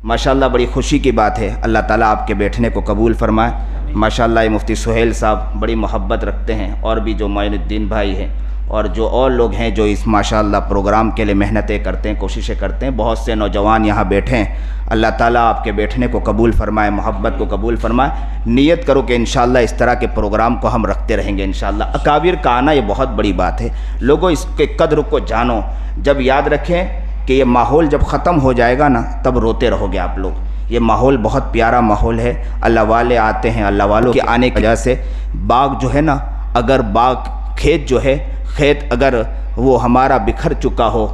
माशाअल्लाह बड़ी खुशी की बात है। अल्लाह ताला आपके बैठने को कबूल फरमाए। माशाअल्लाह मुफ्ती सुहेल साहब बड़ी मोहब्बत रखते हैं, और भी जो मोइनुद्दीन भाई हैं और जो और लोग हैं जो इस माशाअल्लाह प्रोग्राम के लिए मेहनतें करते हैं, कोशिशें करते हैं। बहुत से नौजवान यहाँ बैठे हैं। अल्लाह ताला आपके बैठने को कबूल फरमाए, मोहब्बत को कबूल फरमाए। नियत करो कि इंशाअल्लाह इस तरह के प्रोग्राम को हम रखते रहेंगे इंशाअल्लाह। अकाबिर का आना ये बहुत बड़ी बात है। लोगों इसके कद्र को जानो। जब याद रखें कि ये माहौल जब ख़त्म हो जाएगा ना, तब रोते रहोगे आप लोग। ये माहौल बहुत प्यारा माहौल है। अल्लाह वाले आते हैं, अल्लाह वालों के आने की वजह से बाग जो है ना, अगर बाग खेत जो है, खेत अगर वो हमारा बिखर चुका हो,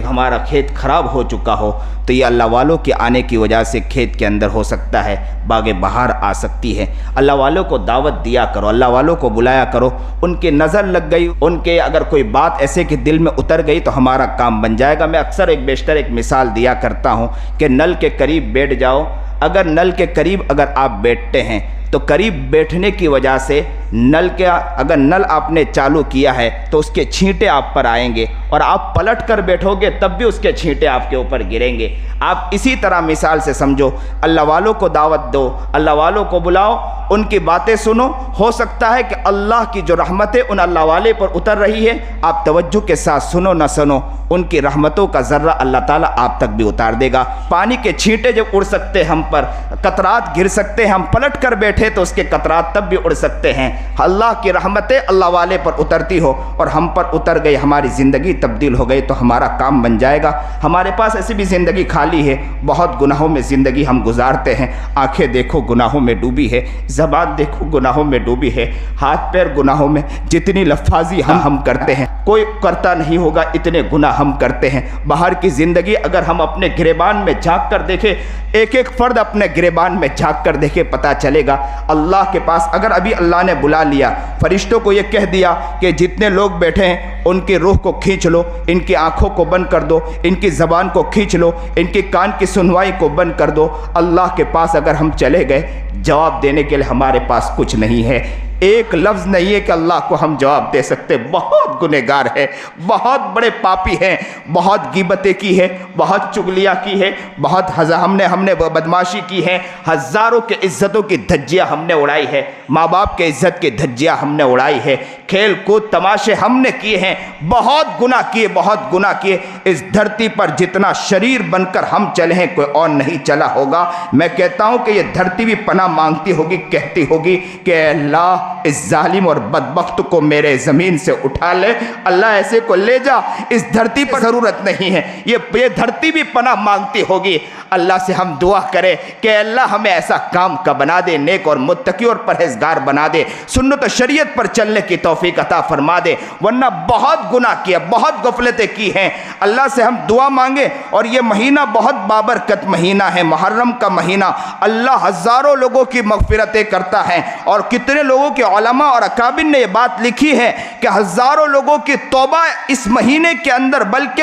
हमारा खेत ख़राब हो चुका हो, तो ये अल्लाह वालों के आने की वजह से खेत के अंदर हो सकता है बागे बहार आ सकती है। अल्लाह वालों को दावत दिया करो, अल्लाह वालों को बुलाया करो। उनकी नज़र लग गई, उनके अगर कोई बात ऐसे कि दिल में उतर गई तो हमारा काम बन जाएगा। मैं अक्सर एक मिसाल दिया करता हूँ कि नल के करीब बैठ जाओ। अगर नल के करीब अगर आप बैठते हैं तो करीब बैठने की वजह से अगर नल आपने चालू किया है तो उसके छींटे आप पर आएंगे, और आप पलट कर बैठोगे तब भी उसके छींटे आपके ऊपर गिरेंगे। आप इसी तरह मिसाल से समझो, अल्लाह वालों को दावत दो, अल्लाह वालों को बुलाओ, उनकी बातें सुनो। हो सकता है कि अल्लाह की जो रहमतें उन अल्लाह वाले पर उतर रही है, आप तवज्जो के साथ सुनो न सुनो, उनकी रहमतों का ज़र्रा अल्लाह ताला आप तक भी उतार देगा। पानी के छींटे जब उड़ सकते हैं हम पर, कतरात गिर सकते हैं, हम पलट कर बैठे तो उसके कतरात तब भी उड़ सकते हैं। अल्लाह की रहमतें अल्लाह वाले पर उतरती हो और हम पर उतर गई, हमारी ज़िंदगी तब्दील हो गई तो हमारा काम बन जाएगा। हमारे पास ऐसी भी ज़िंदगी खाली है, बहुत गुनाहों में ज़िंदगी हम गुजारते हैं। आंखें देखो गुनाहों में डूबी है, ज़बान देखो गुनाहों में डूबी है, हाथ पैर गुनाहों में, जितनी लफ्ज़ी हम करते हैं कोई करता नहीं होगा, इतने गुनाह हम करते हैं। बाहर की ज़िंदगी अगर हम अपने गिरेबान में झांक कर देखें, एक एक फ़र्द अपने गिरेबान में झांक कर देखे, पता चलेगा अल्लाह के पास। अगर अभी अल्लाह ने बुला लिया, फरिश्तों को ये कह दिया कि जितने लोग बैठे हैं उनकी रूह को खींच लो, इनकी आँखों को बंद कर दो, इनकी ज़बान को खींच लो, इनकी कान की सुनवाई को बंद कर दो, अल्लाह के पास अगर हम चले गए, जवाब देने के लिए हमारे पास कुछ नहीं है। एक लफ्ज़ नहीं है कि अल्लाह को हम जवाब दे सकते। बहुत गुनहगार है, बहुत बड़े पापी हैं, बहुत गिबतें की है, बहुत चुगलियाँ की है, बहुत हमने बदमाशी की है, हज़ारों के इज़्ज़तों की धज्जियाँ हमने उड़ाई है, माँ बाप के इज़्ज़त की धज्जियाँ हमने उड़ाई है, खेल कूद तमाशे हमने किए हैं, बहुत गुनाह किए, बहुत गुनाह किए। इस धरती पर जितना शरीर बनकर हम चले हैं कोई और नहीं चला होगा। मैं कहता हूँ कि ये धरती भी पनाह मांगती होगी, कहती होगी कि अल्लाह इस जालिम और बदबख्त को मेरे ज़मीन से उठा ले, अल्लाह ऐसे को ले जा, इस धरती पर ज़रूरत नहीं है। ये धरती भी पनाह मांगती होगी। अल्लाह से हम दुआ करें कि अल्लाह हमें ऐसा काम का बना दे, नेक और मुत्तकी और परहेजगार बना दे, सुन्नत शरीयत पर चलने की तौफीक अता फरमा दे। वरना बहुत गुनाह किया, बहुत गफलतें की हैं। अल्लाह से हम दुआ मांगे। और ये महीना बहुत बाबरकत महीना है, मुहर्रम का महीना। अल्लाह हज़ारों लोगों की मग़फ़िरतें करता है, और कितने लोगों के उलमा और अकाबिर ने ये बात लिखी है कि हज़ारों लोगों की तौबा इस महीने के अंदर, बल्कि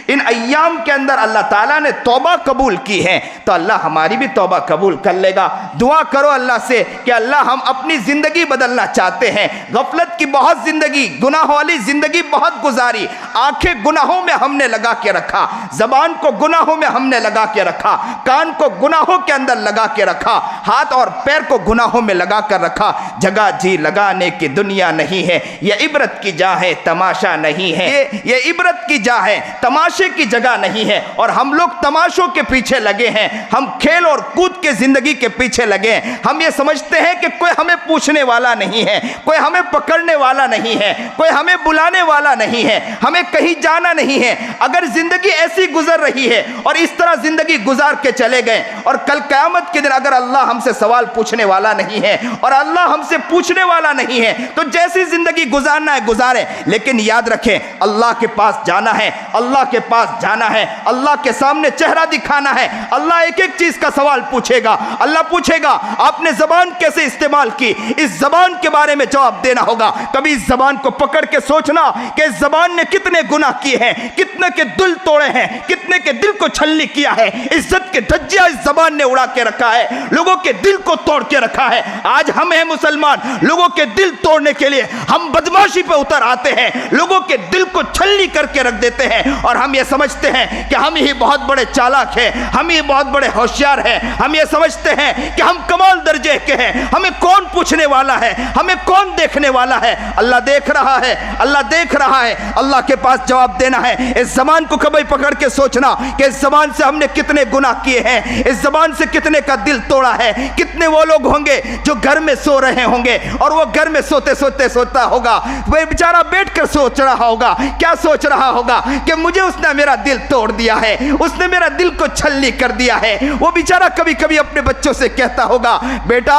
इन अय्याम के अंदर अल्लाह ताला ने तौबा कबूल की है। तो अल्लाह हमारी भी तौबा कबूल कर लेगा। दुआ करो अल्लाह से कि अल्लाह हम अपनी ज़िंदगी बदलना चाहते हैं। गफलत की बहुत ज़िंदगी, गुनाह वाली ज़िंदगी बहुत गुजारी, आंखें गुनाहों में हमने लगा के रखा, ज़बान को गुनाहों में हमने लगा के रखा, कान को गुनाहों के अंदर लगा के रखा, हाथ और पैर को गुनाहों में लगा कर रखा। जगह जी लगाने की दुनिया नहीं है, ये इबरत की जा है, तमाशा नहीं है। ये इबरत की जा है, तमाशा की जगह नहीं है। और हम लोग तमाशों के पीछे लगे हैं, हम खेल और कूद के जिंदगी के पीछे लगे हैं। हम ये समझते हैं कि कोई हमें पूछने वाला नहीं है, कोई हमें पकड़ने वाला नहीं है, कोई हमें बुलाने वाला नहीं है, हमें कहीं जाना नहीं है। अगर जिंदगी ऐसी गुजर रही है और इस तरह जिंदगी गुजार के चले गए, और कल क़यामत के दिन अगर अल्लाह हमसे सवाल पूछने वाला नहीं है और अल्लाह हमसे पूछने वाला नहीं है, तो जैसी जिंदगी गुजारना है गुजारें। लेकिन याद रखें, अल्लाह के पास जाना है, अल्लाह के पास जाना है, अल्लाह के सामने चेहरा दिखाना है। अल्लाह एक एक चीज का सवाल पूछेगा। अल्लाह पूछेगा आपने जबान कैसे इस्तेमाल की, इस जबान के बारे में जवाब देना होगा। कभी इस जबान को पकड़ के सोचना कि इस जबान ने कितने गुनाह किए हैं, कितने के दिल तोड़े हैं, कितने के दिल को छलनी किया है। इज्जत के धज्जियां इस जबान ने उड़ा के रखा है, लोगों के दिल को तोड़ के रखा है। आज हम हैं मुसलमान, लोगों के दिल तोड़ने के लिए हम बदमाशी पे उतर आते हैं, लोगों के दिल को छलनी करके रख देते हैं। और हम ये समझते हैं कि हम ही बहुत बड़े चालाक हैं, हम ही बहुत बड़े होशियार हैं, हम ये समझते हैं कि हम कमाल दर्जे के हैं, हमें कौन पूछने वाला है, हमें कौन देखने वाला है। अल्लाह देख रहा है, अल्लाह देख रहा है, अल्लाह के पास जवाब देना है। इस ज़बान को कभी पकड़ के सोचना कि इस ज़बान से हमने कितने गुनाह किए हैं, इस ज़बान से कितने का दिल तोड़ा है। कितने वो लोग होंगे जो घर में सो रहे होंगे और वो घर में सोते सोते सोता होगा, वह बेचारा बैठकर सोच रहा होगा, क्या सोच रहा होगा कि मुझे उसने मेरा दिल तोड़ दिया है, उसने मेरा दिल को छलनी कर दिया है। वो बेचारा कभी कभी अपने बच्चों से कहता होगा, बेटा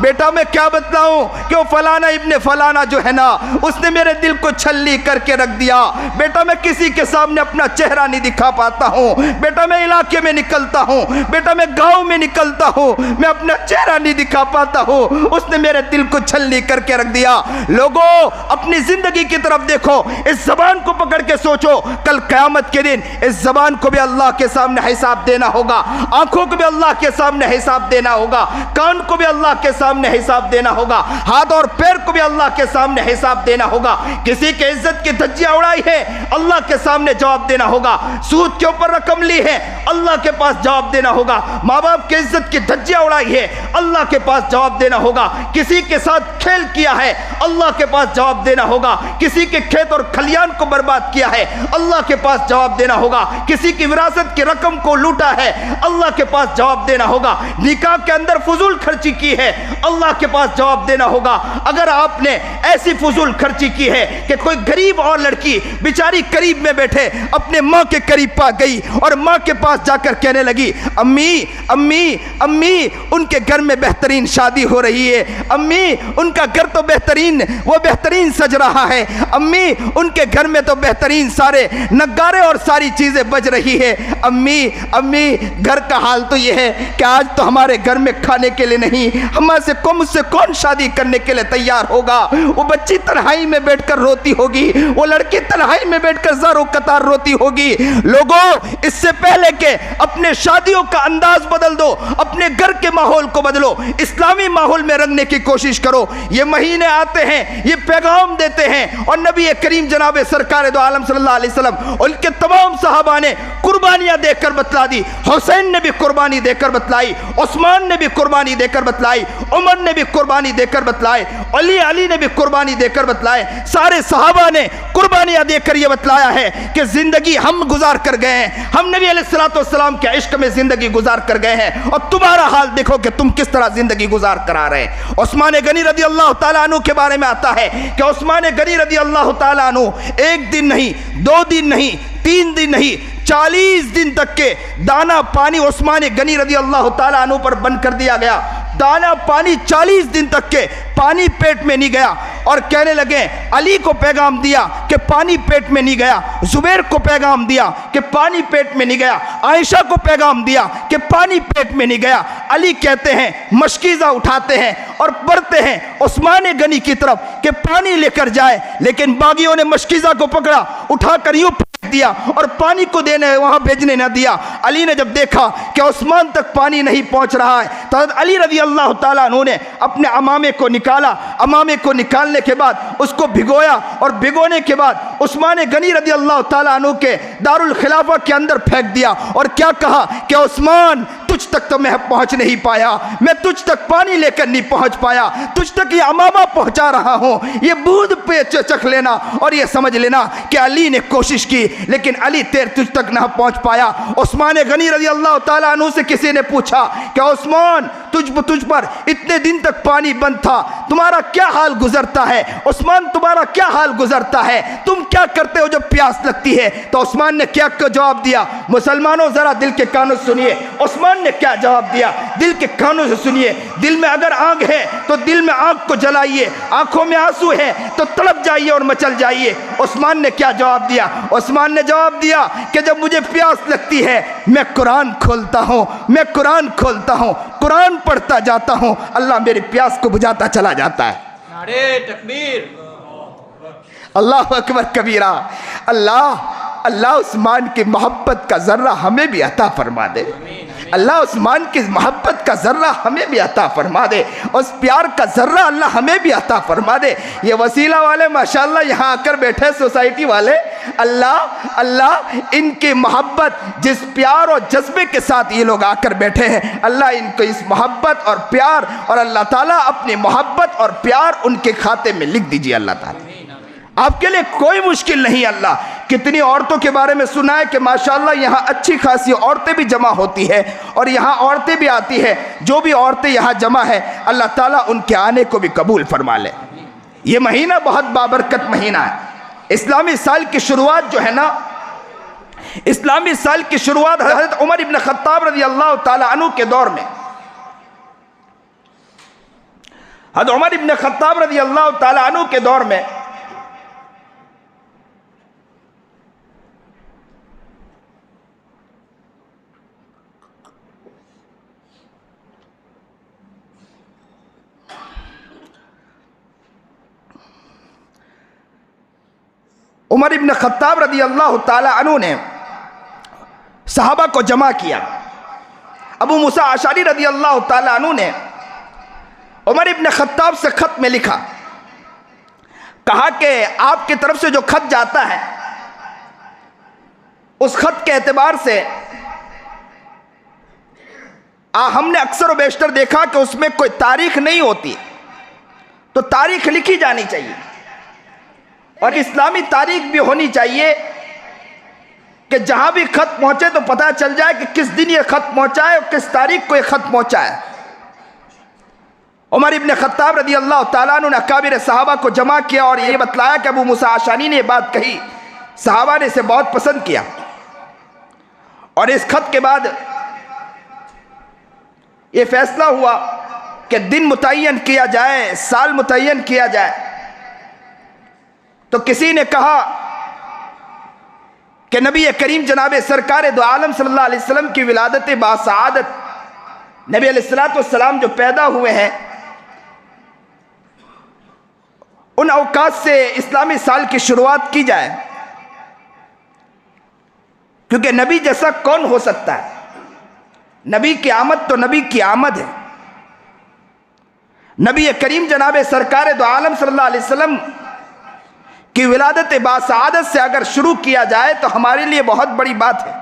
बेटा मैं क्या बतलाऊं कि वो फलाना इब्ने फलाना जो है ना, उसने मेरे दिल को छलनी करके रख दिया। बेटा मैं किसी के सामने अपना चेहरा नहीं दिखा पाता हूँ, बेटा मैं इलाके में निकलता हूँ, बेटा मैं गांव में निकलता हूँ, मैं अपना चेहरा नहीं दिखा पाता हूँ, उसने मेरे दिल को छलनी करके रख दिया। लोगों अपनी जिंदगी की तरफ देखो, इस जबान को पकड़ के सोचो, कल क़यामत के दिन इस जबान को भी अल्लाह के सामने हिसाब देना होगा, आंखों को भी अल्लाह के सामने हिसाब देना होगा, कान को भी अल्लाह के सामने हिसाब देना होगा, हाथ और पैर को भी अल्लाह के सामने हिसाब देना होगा। किसी के इज्जत की धज्जियां उड़ाई है, अल्लाह के सामने जवाब देना होगा। सूद के ऊपर रकम ली है, अल्लाह के पास जवाब देना होगा। माँ बाप की इज्जत की धज्जियां उड़ाई है, अल्लाह के पास जवाब देना होगा। किसी के साथ खेल किया है, अल्लाह के पास जवाब देना होगा। किसी के खेत और खलियान को बर्बाद किया है, अल्लाह के पास जवाब देना होगा। किसी की विरासत की रकम को लूटा है, अल्लाह के पास जवाब देना होगा। निकाह के अंदर फजूल खर्ची की है, अल्लाह के पास जवाब देना होगा। अगर आपने ऐसी फजूल खर्ची की है कि कोई गरीब और लड़की बेचारी करीब में बैठे अपने माँ के करीब पा गई और माँ के पास जाकर कहने लगी, अम्मी अम्मी अम्मी उनके घर में बेहतरीन शादी हो रही है, अम्मी उनका घर तो बेहतरीन, वो बेहतरीन सज रहा है, अम्मी उनके घर में तो बेहतरीन सारे नगारे और सारी चीजें बज रही है, अम्मी अम्मी घर का हाल तो ये है कि आज तो हमारे घर में खाने के लिए नहीं, हमसे मुझसे कौन शादी करने के लिए तैयार होगा। वो बच्ची तन्हाई में बैठकर रोती होगी, वो लड़की तन्हाई में बैठकर ज़ारो कतार रोती होगी। लोगों इससे पहले के अपने शादियों का अंदाज बदल दो, अपने घर के माहौल को बदलो, इस्लामी माहौल में रंगने की कोशिश करो। ये महीने आते हैं, ये पैगाम देते हैं और नबी करीम जनाब सरकार दो आलम सल्लल्लाहु अलैहि वसल्लम उनके तमाम सहाबा ने कुर्बानियां देकर बतला दी। हुसैन ने भी कुर्बानी देकर बतलाई, उस्मान ने भी कुर्बानी देकर बतलाई, उमर ने भी कुर्बानी देकर बतलाए, अली ने भी कुर्बानी देकर बतलाए। सारे सहाबा ने कुर्बानियां देकर यह बतलाया है कि जिंदगी हम गुजार कर गए हैं, हम नबी अलैहिस्सलाम के इश्क में जिंदगी गुजार कर गए हैं और तुम्हारा हाल देखो कि तुम किस तरह जिंदगी गुजार कर आ रहे हैं। उस्मान गनी रदी अल्लाह ताला अन्हु के बारे में आता है कि उस्मान गनी रदी अल्लाह ताला अन्हु एक दिन नहीं, 2 दिन नहीं, 3 दिन नहीं, 40 दिन तक के दाना पानी उस्मान गनी रदी अल्लाह ताला अन्हु पर बंद कर दिया गया। दाना पानी 40 दिन तक के पानी पेट में नहीं गया और कहने लगे, अली को पैगाम दिया कि पानी पेट में नहीं गया, जुबैर को पैगाम दिया कि पानी पेट में नहीं गया, आयशा को पैगाम दिया कि पानी पेट में नहीं गया। अली कहते हैं, मशकीज़ा उठाते हैं और बढ़ते हैं उस्मान गनी की तरफ कि पानी लेकर जाए, लेकिन बागियों ने मशकीज़ा को पकड़ा, उठाकर यूं दिया और पानी को देने वहां भेजने न दिया। अली ने जब देखा कि उस्मान तक पानी नहीं पहुंच रहा है तो अली रज़ी अल्लाह ताला अन्हु ने अपने अमामे को निकाला। अमामे को निकालने के बाद उसको भिगोया और भिगोने के बाद उस्मान गनी रज़ी अल्लाह ताला अन्हु के दारुल खिलाफा के अंदर फेंक दिया और क्या कहा कि उस्मान तुझ तक तो मैं पहुंच नहीं पाया, मैं तुझ तक पानी लेकर नहीं पहुंच पाया, तुझ तक ये अमामा पहुंचा रहा हूं, ये बूंद पे चख लेना और ये समझ लेना कि अली ने कोशिश की लेकिन अली तुझ तक ना पहुंच पाया। उस्मान गनी रज़ी अल्लाह ताला अन्हु से किसी ने पूछा कि उस्मान तुझ पर इतने दिन तक पानी बंद था, तुम्हारा क्या हाल गुजरता है? उस्मान तुम्हारा क्या हाल गुजरता है? तुम क्या करते हो जब प्यास लगती है? तो उस्मान ने क्या जवाब दिया? मुसलमानों जरा दिल के कानों से सुनिए, उस्मान ने क्या जवाब दिया, दिल के कानों से सुनिए। दिल में अगर आग है तो दिल में आग को जलाइए, आंखों में आंसू है तो तड़प जाइए और मचल जाइए। उस्मान ने क्या जवाब दिया? उस्मान ने जवाब दिया कि जब मुझे प्यास लगती है मैं कुरान खोलता हूँ, मैं कुरान खोलता हूँ, कुरान पढ़ता जाता हूँ, अल्लाह मेरी प्यास को बुझाता चला जाता है। नारे तकबीर, अल्लाह अकबर कबीरा। अल्लाह अल्लाह उस्मान की मोहब्बत का जर्रा हमें भी अता फरमा दे, अल्लाह उस्मान की मोहब्बत का जर्रा हमें भी अता फरमा दे, उस प्यार का जर्रा अल्लाह हमें भी अता फरमा दे। ये वसीला वाले माशाल्लाह यहाँ आकर बैठे सोसाइटी वाले, अल्लाह अल्लाह इनकी मोहब्बत, जिस प्यार और जज्बे के साथ ये लोग आकर बैठे हैं, अल्लाह इनको इस मोहब्बत और प्यार, और अल्लाह ताला अपनी मोहब्बत और प्यार उनके खाते में लिख दीजिए। अल्लाह ताला आपके लिए कोई मुश्किल नहीं। अल्लाह कितनी औरतों के बारे में सुना है कि माशाअल्लाह यहाँ अच्छी खासी औरतें भी जमा होती है और यहाँ औरतें भी आती है। जो भी औरतें यहाँ जमा है, अल्लाह ताला उनके आने को भी कबूल फरमा ले। ये महीना बहुत बाबरकत महीना है। इस्लामी साल की शुरुआत जो है ना, इस्लामी साल की शुरुआत हज़रत उमर इब्न खत्ताब रज़ी अल्लाह ताला अन्हु के दौर में, हज़रत उमर इब्न खत्ताब रज़ी अल्लाह ताला अन्हु के दौर में उमर इब्न खत्ताब रज़ी अल्लाह ताला अन्हु ने सहाबा को जमा किया। अबू मूसा अशअरी रज़ी अल्लाह ताला अन्हु ने उमर इब्न खत्ताब से खत में लिखा, कहा कि आपकी तरफ से जो खत जाता है, उस खत के एतबार से हमने अक्सर व बेशतर देखा कि उसमें कोई तारीख नहीं होती, तो तारीख लिखी जानी चाहिए और इस्लामी तारीख भी होनी चाहिए कि जहां भी खत पहुंचे तो पता चल जाए कि किस दिन ये खत पहुंचा है और किस तारीख को ये खत पहुंचा है। उमर इब्न खत्ताब रज़ी अल्लाह ताला अन्हु ने अकाबिर सहाबा को जमा किया और ये बतलाया कि अबू मूसा अशअरी ने ये बात कही। सहाबा ने इसे बहुत पसंद किया और इस खत के बाद ये फैसला हुआ कि दिन मुतय्यन किया जाए, साल मुतय्यन किया जाए। तो किसी ने कहा कि नबी करीम जनाब सरकार दो आलम सल्लल्लाहु अलैहि वसल्लम की विलादत बासआदत, नबी अलैहिस्सलाम जो पैदा हुए हैं, उन औकात से इस्लामी साल की शुरुआत की जाए, क्योंकि नबी जैसा कौन हो सकता है। नबी की आमद तो नबी की आमद है। नबी करीम जनाब सरकार दो आलम सल्लल्लाहु अलैहि वसल्लम की विलादत बासआदत से अगर शुरू किया जाए तो हमारे लिए बहुत बड़ी बात है।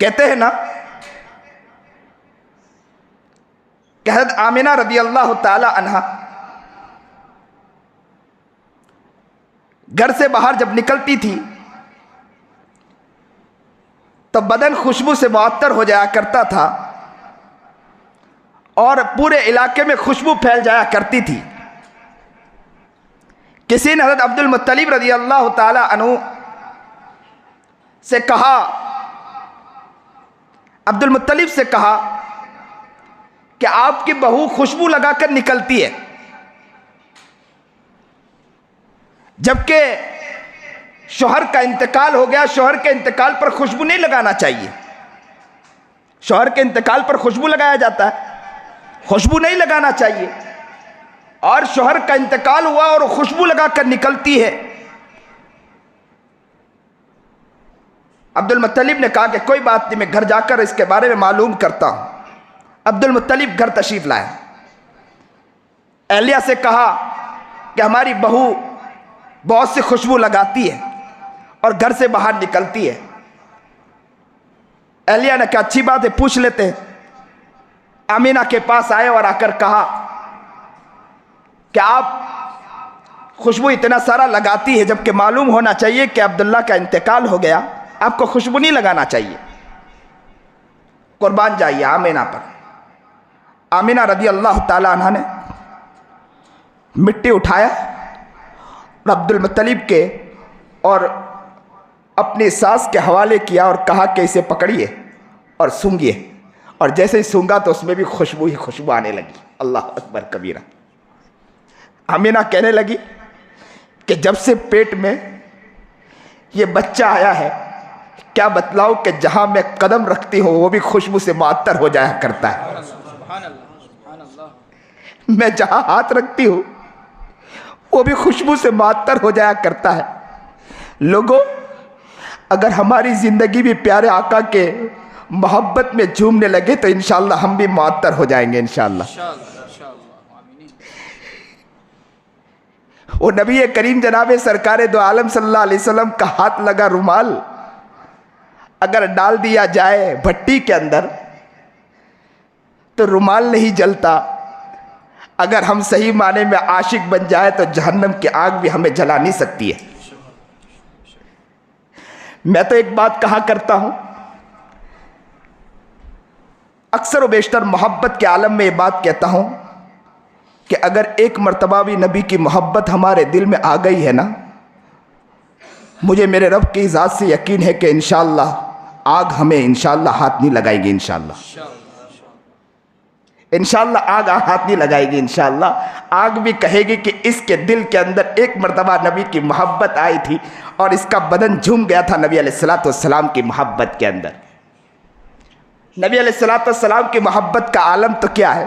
कहते हैं ना कि हज़रत आमिना रज़ी अल्लाह ताला अन्हा घर से बाहर जब निकलती थी तो बदन खुशबू से मुअत्तर हो जाया करता था और पूरे इलाके में खुशबू फैल जाया करती थी। किसी ने हज़रत अब्दुल मुत्तलिब रज़ी अल्लाह ताला अन्हु से कहा, अब्दुल मुत्तलिब से कहा कि आपकी बहू खुशबू लगाकर निकलती है, जबकि शौहर का इंतकाल हो गया। शौहर के इंतकाल पर खुशबू नहीं लगाना चाहिए। शौहर के इंतकाल पर खुशबू लगाया जाता है, खुशबू नहीं लगाना चाहिए। और शौहर का इंतकाल हुआ और खुशबू लगाकर निकलती है। अब्दुल मुत्तलिब ने कहा कि कोई बात नहीं, मैं घर जाकर इसके बारे में मालूम करता हूं। अब्दुल मुत्तलिब घर तशरीफ लाए। एहलिया से कहा कि हमारी बहू बहुत सी खुशबू लगाती है और घर से बाहर निकलती है। एहलिया ने कहा अच्छी बात है, पूछ लेते हैं। आमीना के पास आए और आकर कहा कि आप खुशबू इतना सारा लगाती है, जबकि मालूम होना चाहिए कि अब्दुल्ला का इंतकाल हो गया, आपको खुशबू नहीं लगाना चाहिए। कुर्बान जाइए आमीना पर। आमीना रज़ी अल्लाह ताला अन्हा ने मिट्टी उठाया और अब्दुल मुत्तलिब के और अपनी सास के हवाले किया और कहा कि इसे पकड़िए और सूंघिए। और जैसे ही सूंघा तो उसमें भी खुशबू ही खुशबू आने लगी। अल्लाह अकबर कबीरा। आमीना कहने लगी कि जब से पेट में ये बच्चा आया है, क्या बतलाऊं कि जहां मैं कदम रखती हूं वो भी खुशबू से मुअत्तर हो जाया करता है। मैं जहां हाथ रखती हूं वो भी खुशबू से मुअत्तर हो जाया करता है। लोगों, अगर हमारी जिंदगी भी प्यारे आका के मोहब्बत में झूमने लगे तो इंशाअल्लाह हम भी मुअत्तर हो जाएंगे इंशाअल्लाह। वो नबी करीम जनाब सरकार दो आलम सल्लल्लाहु अलैहि वसल्लम का हाथ लगा रुमाल अगर डाल दिया जाए भट्टी के अंदर तो रुमाल नहीं जलता। अगर हम सही माने में आशिक बन जाए तो जहन्नम की आग भी हमें जला नहीं सकती है। मैं तो एक बात कहा करता हूं, अक्सर व बेशतर मोहब्बत के आलम में ये बात कहता हूं कि अगर एक मर्तबा भी नबी की मोहब्बत हमारे दिल में आ गई है ना, मुझे मेरे रब की ज़ात से यकीन है कि इंशाअल्लाह आग हमें इंशाअल्लाह हाथ नहीं लगाएगी। इंशाअल्लाह आग हाथ नहीं लगाएगी। इंशाअल्लाह आग भी कहेगी कि इसके दिल के अंदर एक मर्तबा नबी की मोहब्बत आई थी और इसका बदन झूम गया था नबी अलैहिस्सलातु वस्सलाम की मोहब्बत के अंदर। नबी अलैहिस्सलातु वस्सलाम की मोहब्बत का आलम तो क्या है?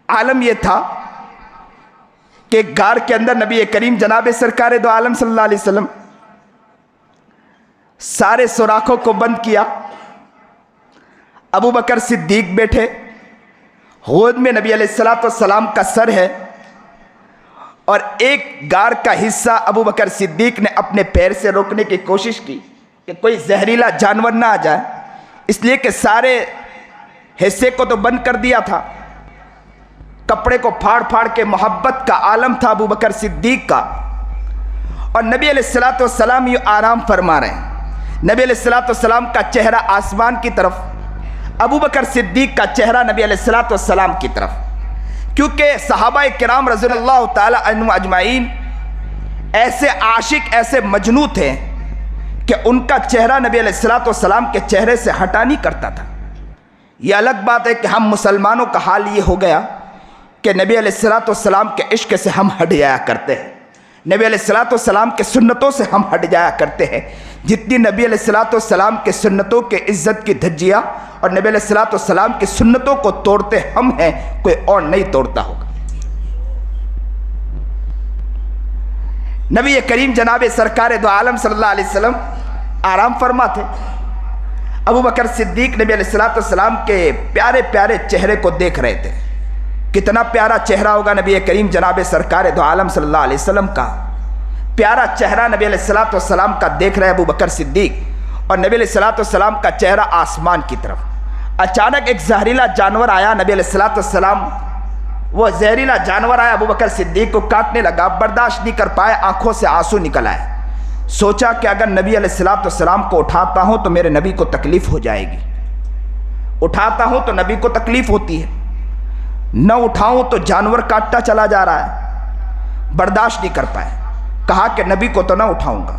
आलम यह था कि गार के अंदर नबी करीम जनाब सरकार दो आलम सल्लल्लाहु अलैहि वसल्लम सारे सुराखों को बंद किया। अबू बकर सिद्दीक बैठे, गोद में नबी अलैहिस्सलातु वस्सलाम का सर है और एक गार का हिस्सा अबू बकर सिद्दीक ने अपने पैर से रोकने की कोशिश की कि कोई जहरीला जानवर ना आ जाए, इसलिए कि सारे हिस्से को तो बंद कर दिया था। कपड़े को फाड़ फाड़ के मोहब्बत का आलम था अबू बकर सिद्दीक का। और नबी अलैहिस्सलातु वस्सलाम यूँ आराम फरमा रहे हैं। नबी अलैहिस्सलातु वस्सलाम का चेहरा आसमान की तरफ, अबू बकर सिद्दीक का चेहरा नबी अलैहिस्सलातु वस्सलाम की तरफ, क्योंकि सहाबाए किराम रज़ियल्लाहु ताला अन्हुम अजमाइन ऐसे आशिक, ऐसे मजनू थे कि उनका चेहरा नबी अलैहिस्सलातु वस्सलाम के चेहरे से हटा नहीं करता था। यह अलग बात है कि हम मुसलमानों का हाल ये हो गया कि नबी अलैहिस्सलातु वस्सलाम के इश्क से हम हट जाया करते हैं, नबी अलैहिस्सलातु वस्सलाम के सुन्नतों से हम हट जाया करते हैं। जितनी नबी अलैहिस्सलातु वस्सलाम के सुन्नतों के इज्जत की धज्जियाँ और नबी अलैहिस्सलातु वस्सलाम की सुन्नतों को तोड़ते हम हैं, कोई और नहीं तोड़ता होगा। नबी करीम जनाब सरकार दो आलम सल्लल्लाहु अलैहि वसल्लम आराम फरमा थे। अबू बकर सिद्दीक नबी अलैहिस्सलातु वस्सलाम के प्यारे प्यारे चेहरे को देख रहे थे। कितना प्यारा चेहरा होगा नबी करीम जनाब सरकार दो आलम सल्लल्लाहु अलैहि वसल्लम का। प्यारा चेहरा नबी अलैहिस्सलातु वस्सलाम का देख रहे अबू बकर सिद्दीक और नबी अलैहिस्सलातु वस्सलाम का चेहरा आसमान की तरफ। अचानक एक जहरीला जानवर आया, नबी अलैहिस्सलातु वस्सलाम वो जहरीला जानवर आया, अबू बकर सिद्दीक को काटने लगा। बर्दाश्त नहीं कर पाए, आंखों से आंसू निकल आए। सोचा कि अगर नबी अलैहिस्सलातु वस्सलाम को उठाता हूं तो मेरे नबी को तकलीफ हो जाएगी, उठाता हूं तो नबी को तकलीफ होती है, न उठाऊं तो जानवर काटता चला जा रहा है। बर्दाश्त नहीं कर पाए, कहा कि नबी को तो ना उठाऊंगा,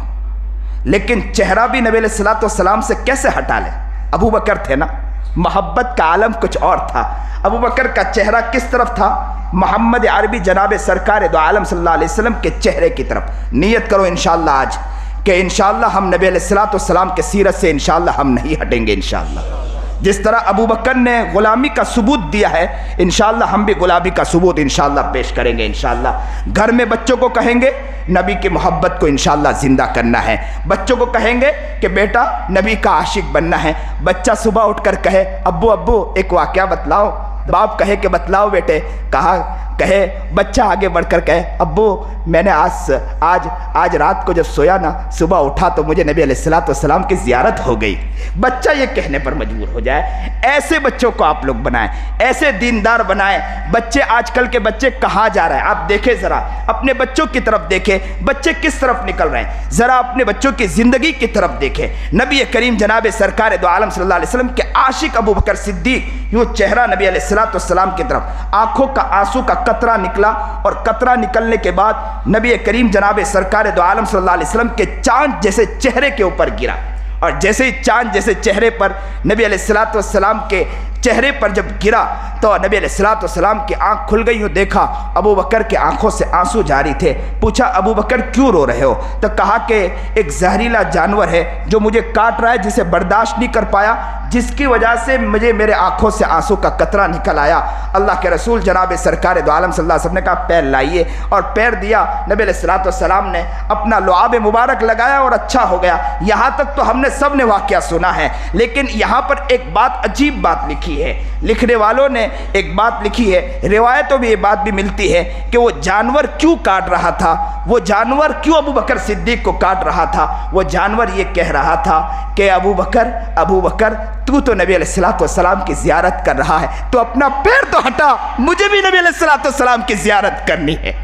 लेकिन चेहरा भी नबी अलैहिस्सलातु वस्सलाम से कैसे हटा ले? अबू बकर थे ना, मोहब्बत का आलम कुछ और था। अबू बकर का चेहरा किस तरफ था? मोहम्मद अरबी जनाब सरकार दो आलम सल्लल्लाहु अलैहि वसल्लम के चेहरे की तरफ। नियत करो इंशाअल्लाह आज कि इंशाअल्लाह हम नबी अलैहिस्सलातु वस्सलाम के सीरत से इंशाअल्लाह हम नहीं हटेंगे। इंशाअल्लाह जिस तरह अबू बकर ने गुलामी का सबूत दिया है, इंशाअल्लाह हम भी गुलामी का सबूत इंशाअल्लाह पेश करेंगे। इंशाअल्लाह घर में बच्चों को कहेंगे नबी की मोहब्बत को इंशाअल्लाह ज़िंदा करना है। बच्चों को कहेंगे कि बेटा नबी का आशिक बनना है। बच्चा सुबह उठकर कहे अब्बू अब्बू एक वाक़या बतलाओ, बाप कहे कि बतलाओ बेटे, कहे बच्चा आगे बढ़कर कहे अब्बू मैंने आज रात को जब सोया ना, सुबह उठा तो मुझे नबी अलैहिस्सलातु वस्सलाम की ज़ियारत हो गई। बच्चा ये कहने पर मजबूर हो जाए। ऐसे बच्चों को आप लोग बनाएं, ऐसे दीनदार बनाएं। बच्चे आजकल के बच्चे कहाँ जा रहे हैं? आप देखें ज़रा, अपने बच्चों की तरफ देखें, बच्चे किस तरफ निकल रहे हैं। ज़रा अपने बच्चों की ज़िंदगी की तरफ देखें। नबी करीम जनाब सरकार दो आलम सल्लल्लाहु अलैहि वसल्लम के आशिक अबू बकर सिद्दीक, यूँ चेहरा नबी अलैहिस्सलातु वस्सलाम की तरफ, आंखों का आंसू का कतरा निकला और कतरा निकलने के बाद नबी करीम जनाब सरकार दो आलम सल्लल्लाहु अलैहि वसल्लम के चांद जैसे चेहरे के ऊपर गिरा। और जैसे ही चांद जैसे चेहरे पर नबी अलैहिस्सलातु वस्सलाम के चेहरे पर जब गिरा तो नबी अलैहिस्सलातु वस्सलाम की आंख खुल गई। यूँ देखा अबू बकर के आंखों से आंसू जारी थे। पूछा अबू बकर क्यों रो रहे हो? तो कहा कि एक जहरीला जानवर है जो मुझे काट रहा है, जिसे बर्दाश्त नहीं कर पाया, जिसकी वजह से मुझे मेरे आंखों से आंसू का कतरा निकल आया। अल्लाह के रसूल जनाब सरकार दो आलम सल्लल्लाहु अलैहि वसल्लम ने कहा पैर लाइए, और पैर दिया। नबी अलैहिस्सलातु वस्सलाम ने अपना लुआब मुबारक लगाया और अच्छा हो गया। यहाँ तक तो हमने सब ने वाक़या सुना है, लेकिन यहाँ पर एक बात, अजीब बात लिखी लिखी है। लिखने वालों ने एक बात लिखी है, रिवायतों में ये बात भी मिलती है कि वो जानवर क्यों काट रहा था, वो जानवर क्यों अबू बकर सिद्दीक को काट रहा था। वो जानवर ये कह रहा था कि अबू बकर तू तो नबी अलैहिस्सलाम की ज़ियारत कर रहा है, तो अपना पैर तो हटा, मुझे भी नबी अलैहिस्सलाम की ज़ियारत करनी है।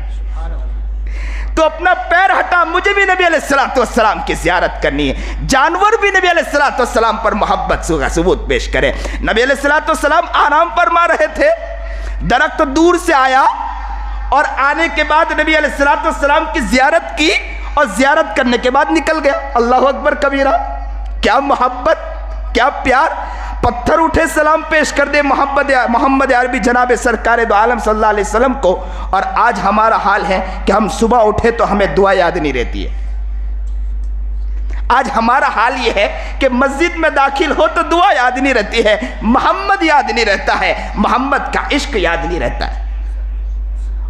तो अपना पैर हटा, मुझे भी नबी अलैहिस्सलाम की ज़ियारत करनी है। जानवर भी नबी अलैहिस्सलाम पर मोहब्बत का सबूत पेश करे। नबी अलैहिस्सलाम आराम फरमा रहे थे, दरख्त तो दूर से आया और आने के बाद नबी अलैहिस्सलाम की ज़ियारत की और ज़ियारत करने के बाद निकल गया। अल्लाहु अकबर कबीरा। क्या मोहब्बत, क्या प्यार। पत्थर उठे सलाम पेश कर दे मोहम्मद अरबी जनाब सरकार दो आलम सल्लल्लाहु अलैहि वसल्लम को। और आज हमारा हाल है कि हम सुबह उठे तो हमें दुआ याद नहीं रहती है। आज हमारा हाल ये है कि मस्जिद में दाखिल हो तो दुआ याद नहीं रहती है, मोहम्मद याद नहीं रहता है, मोहम्मद का इश्क याद नहीं रहता है,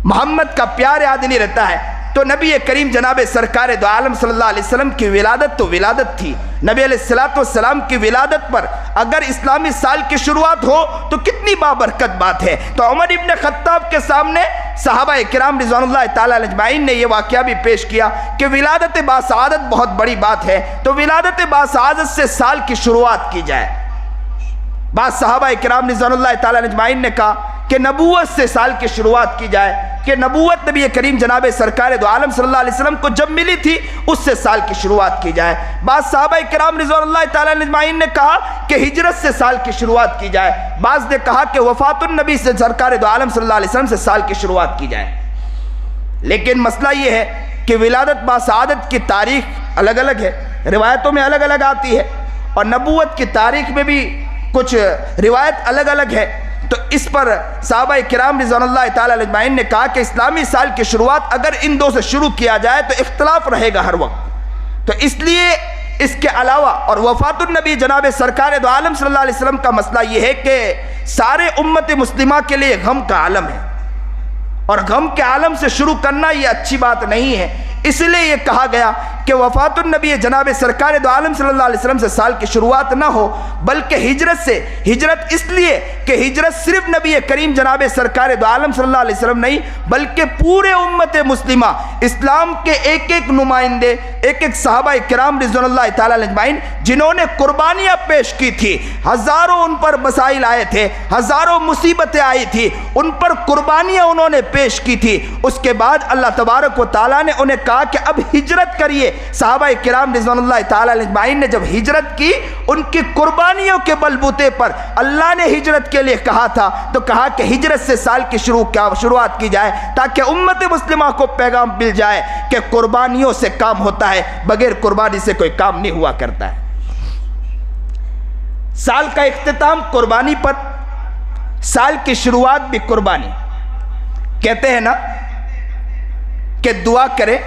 मोहम्मद का प्यार याद नहीं रहता है। तो नबी करीम जनाब सरकार दो आलम सल्लल्लाहु अलैहि वसल्लम की विलादत तो विलादत थी। नबी अलैहिस्सलाम की विलादत पर अगर इस्लामी साल की शुरुआत हो तो कितनी बाबरकत बात है। तो उमर इब्न खत्ताब के सामने सहाबा किराम रिज़वानुल्लाह ताला अजमाइन ने यह वाक़या भी पेश किया कि विलादत बासआदत बहुत बड़ी बात है, तो विलादत बासआदत से साल की शुरुआत की जाए। बाद सहाबा किराम रिज़वानुल्लाह ताला अजमाइन ने कहा कि नबूवत से साल की शुरुआत की जाए, कि नबूवत नबी करीम जनाब सरकार दो आलम सल्लल्लाहु अलैहि वसल्लम को जब मिली थी उससे साल की शुरुआत की जाए। बाद सहाबा किराम रिज़वानुल्लाह ताला अजमाइन ने कहा कि हिजरत से साल की शुरुआत की जाए। बाज़ ने कहा कि वफ़ातुन नबी से सरकार दो आलम सल्लल्लाहु अलैहि वसल्लम से साल की शुरुआत की जाए। लेकिन मसला ये है कि विलादत बासआदत की तारीख अलग अलग है, रिवायतों में अलग अलग आती है और नबूवत की तारीख में भी कुछ रिवायत अलग अलग है। तो इस पर सहाबा किराम रिज़वानुल्लाह ताला अजमाइन ने कहा कि इस्लामी साल की शुरुआत अगर इन दो से शुरू किया जाए तो इख्तलाफ रहेगा हर वक्त। तो इसलिए इसके अलावा और वफ़ातुन नबी जनाब सरकार दो आलम सल्लल्लाहु अलैहि वसल्लम का मसला ये है कि सारे उम्मत मुस्लिमा के लिए गम का आलम है और गम के आलम से शुरू करना ये अच्छी बात नहीं है। इसलिए ये कहा गया कि वफ़ातुन नबी जनाब सरकार दो आलम सल्लल्लाहु अलैहि वसल्लम से साल की शुरुआत ना हो बल्कि हिजरत से। हिजरत इसलिए कि हिजरत सिर्फ नबी करीम जनाब सरकार दो आलम सल्लल्लाहु अलैहि वसल्लम नहीं बल्कि पूरे उम्मत मुस्लिमा इस्लाम के एक एक नुमाइंदे, एक एक सहाबा किराम रिज़वानुल्लाह ताला अजमाइन जिन्होंने कुर्बानियाँ पेश की थी, हज़ारों उन पर मसाइल आए थे, हज़ारों मुसीबतें आई थी, उन पर कुर्बानियाँ उन्होंने पेश की थी। उसके बाद अल्लाह तबारक व तआला ने उन्हें कहा कि अब हिजरत करिए। सहाबा किराम रिज़वानुल्लाह ताला अजमाइन ने जब हिजरत की, उनकी कुर्बानियों के बलबूते पर अल्लाह ने हिजरत के लिए कहा था, तो कहा कि हिजरत से साल की शुरुआत की जाए ताकि उम्मत मुस्लिमा को पैगाम मिल जाए कि कुर्बानियों से काम होता है, बगैर कुर्बानी से कोई काम नहीं हुआ करता है। साल का इख्तिताम कुर्बानी पर, साल की शुरुआत भी कुर्बानी। कहते हैं ना कि दुआ करें,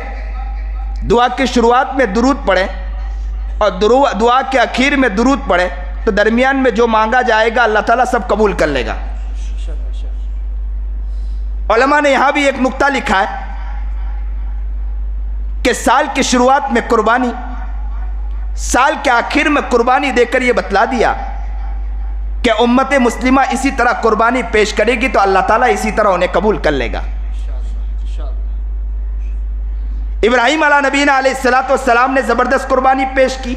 दुआ की शुरुआत में दुरूद पढ़ें और दुआ के आखिर में दुरूद पढ़ें तो दरमियान में जो मांगा जाएगा अल्लाह ताला सब कबूल कर लेगा। उलमा ने यहां भी एक नुक्ता लिखा है कि साल की शुरुआत में कुर्बानी, साल के आखिर में कुर्बानी देकर यह बतला दिया कि उम्मत मुस्लिमा इसी तरह कुर्बानी पेश करेगी तो अल्लाह ताला इसी तरह उन्हें कबूल कर लेगा। इब्राहीम अला नबीना अलैहिस्सलाम ने ज़बरदस्त कुर्बानी पेश की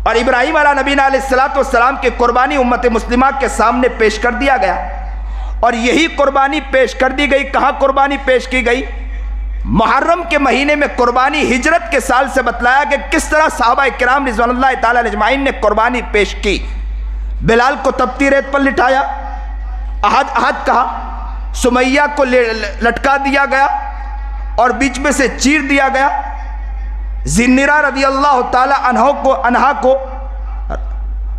और इब्राहीम अला नबीना अलैहिस्सलाम की कुर्बानी उम्मत मुस्लिमा के सामने पेश कर दिया गया और यही कुर्बानी पेश कर दी गई। कहाँ कुर्बानी पेश की गई? मुहर्रम के महीने में कुर्बानी हिजरत के साल से बतलाया कि किस तरह सहाबा किराम रिज़वानुल्लाह ताला अजमाइन ने कुर्बानी पेश की। बिलाल को तपती रेत पर लिटाया, अहद अहद कहा, सुमैया को लटका दिया गया और बीच में से चीर दिया गया। जिन्निरा रदी अल्लाह ताला अन्हा को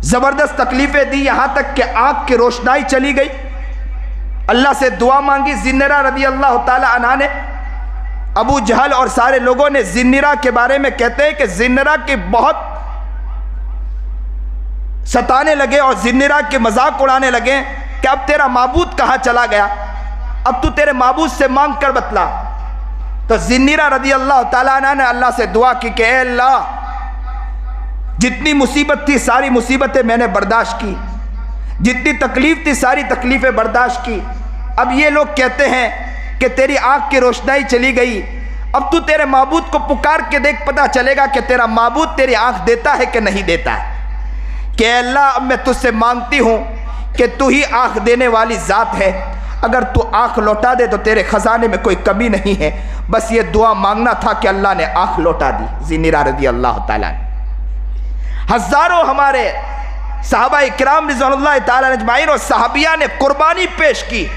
ज़बरदस्त तकलीफ़ें दी, यहाँ तक कि आँख की रोशनाई चली गई। अल्लाह से दुआ मांगी। जिन्निरा रदी अल्लाह ताला अन्हा ने, अबू जहल और सारे लोगों ने जिन्निरा के बारे में कहते हैं कि जिन्निरा की बहुत सताने लगे और जिन्निरा के मजाक उड़ाने लगे कि अब तेरा माबूद कहाँ चला गया, अब तू तेरे माबूद से मांग कर बतला। तो जिन्निरा रदी अल्लाह ताला अन्हा ने अल्लाह से दुआ की कि अल्लाह, जितनी मुसीबत थी सारी मुसीबतें मैंने बर्दाश्त की, जितनी तकलीफ थी सारी तकलीफ़ें बर्दाश्त की। अब ये लोग कहते हैं कि तेरी आँख की रोशनाई चली गई, अब तू तेरे माबूद को पुकार के देख, पता चलेगा कि तेरा माबूद तेरी आँख देता है कि नहीं देता है। कि अल्लाह अब मैं तुझसे मांगती हूँ कि तू ही आँख देने वाली ज़ात है, अगर तू आँख लौटा दे तो तेरे ख़जाने में कोई कमी नहीं है। बस ये दुआ मांगना था कि अल्लाह ने आँख लौटा दी। ज़िन्निरा रज़ी अल्लाह ताला। हज़ारों हमारे सहाबा इकराम रिज़वानुल्लाह ताला अजमाइन और सहाबिया ने कुर्बानी पेश की।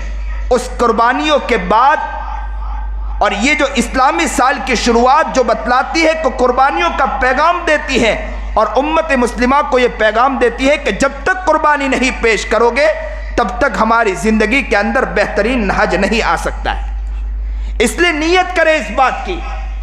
उस कुर्बानियों के बाद और ये जो इस्लामी साल की शुरुआत जो बतलाती है कि कुर्बानियों का पैगाम देती है और उम्मत मुस्लिमा को ये पैगाम देती है कि जब तक कुर्बानी नहीं पेश करोगे तब तक हमारी ज़िंदगी के अंदर बेहतरीन नहज नहीं आ सकता है। इसलिए नीयत करें इस बात की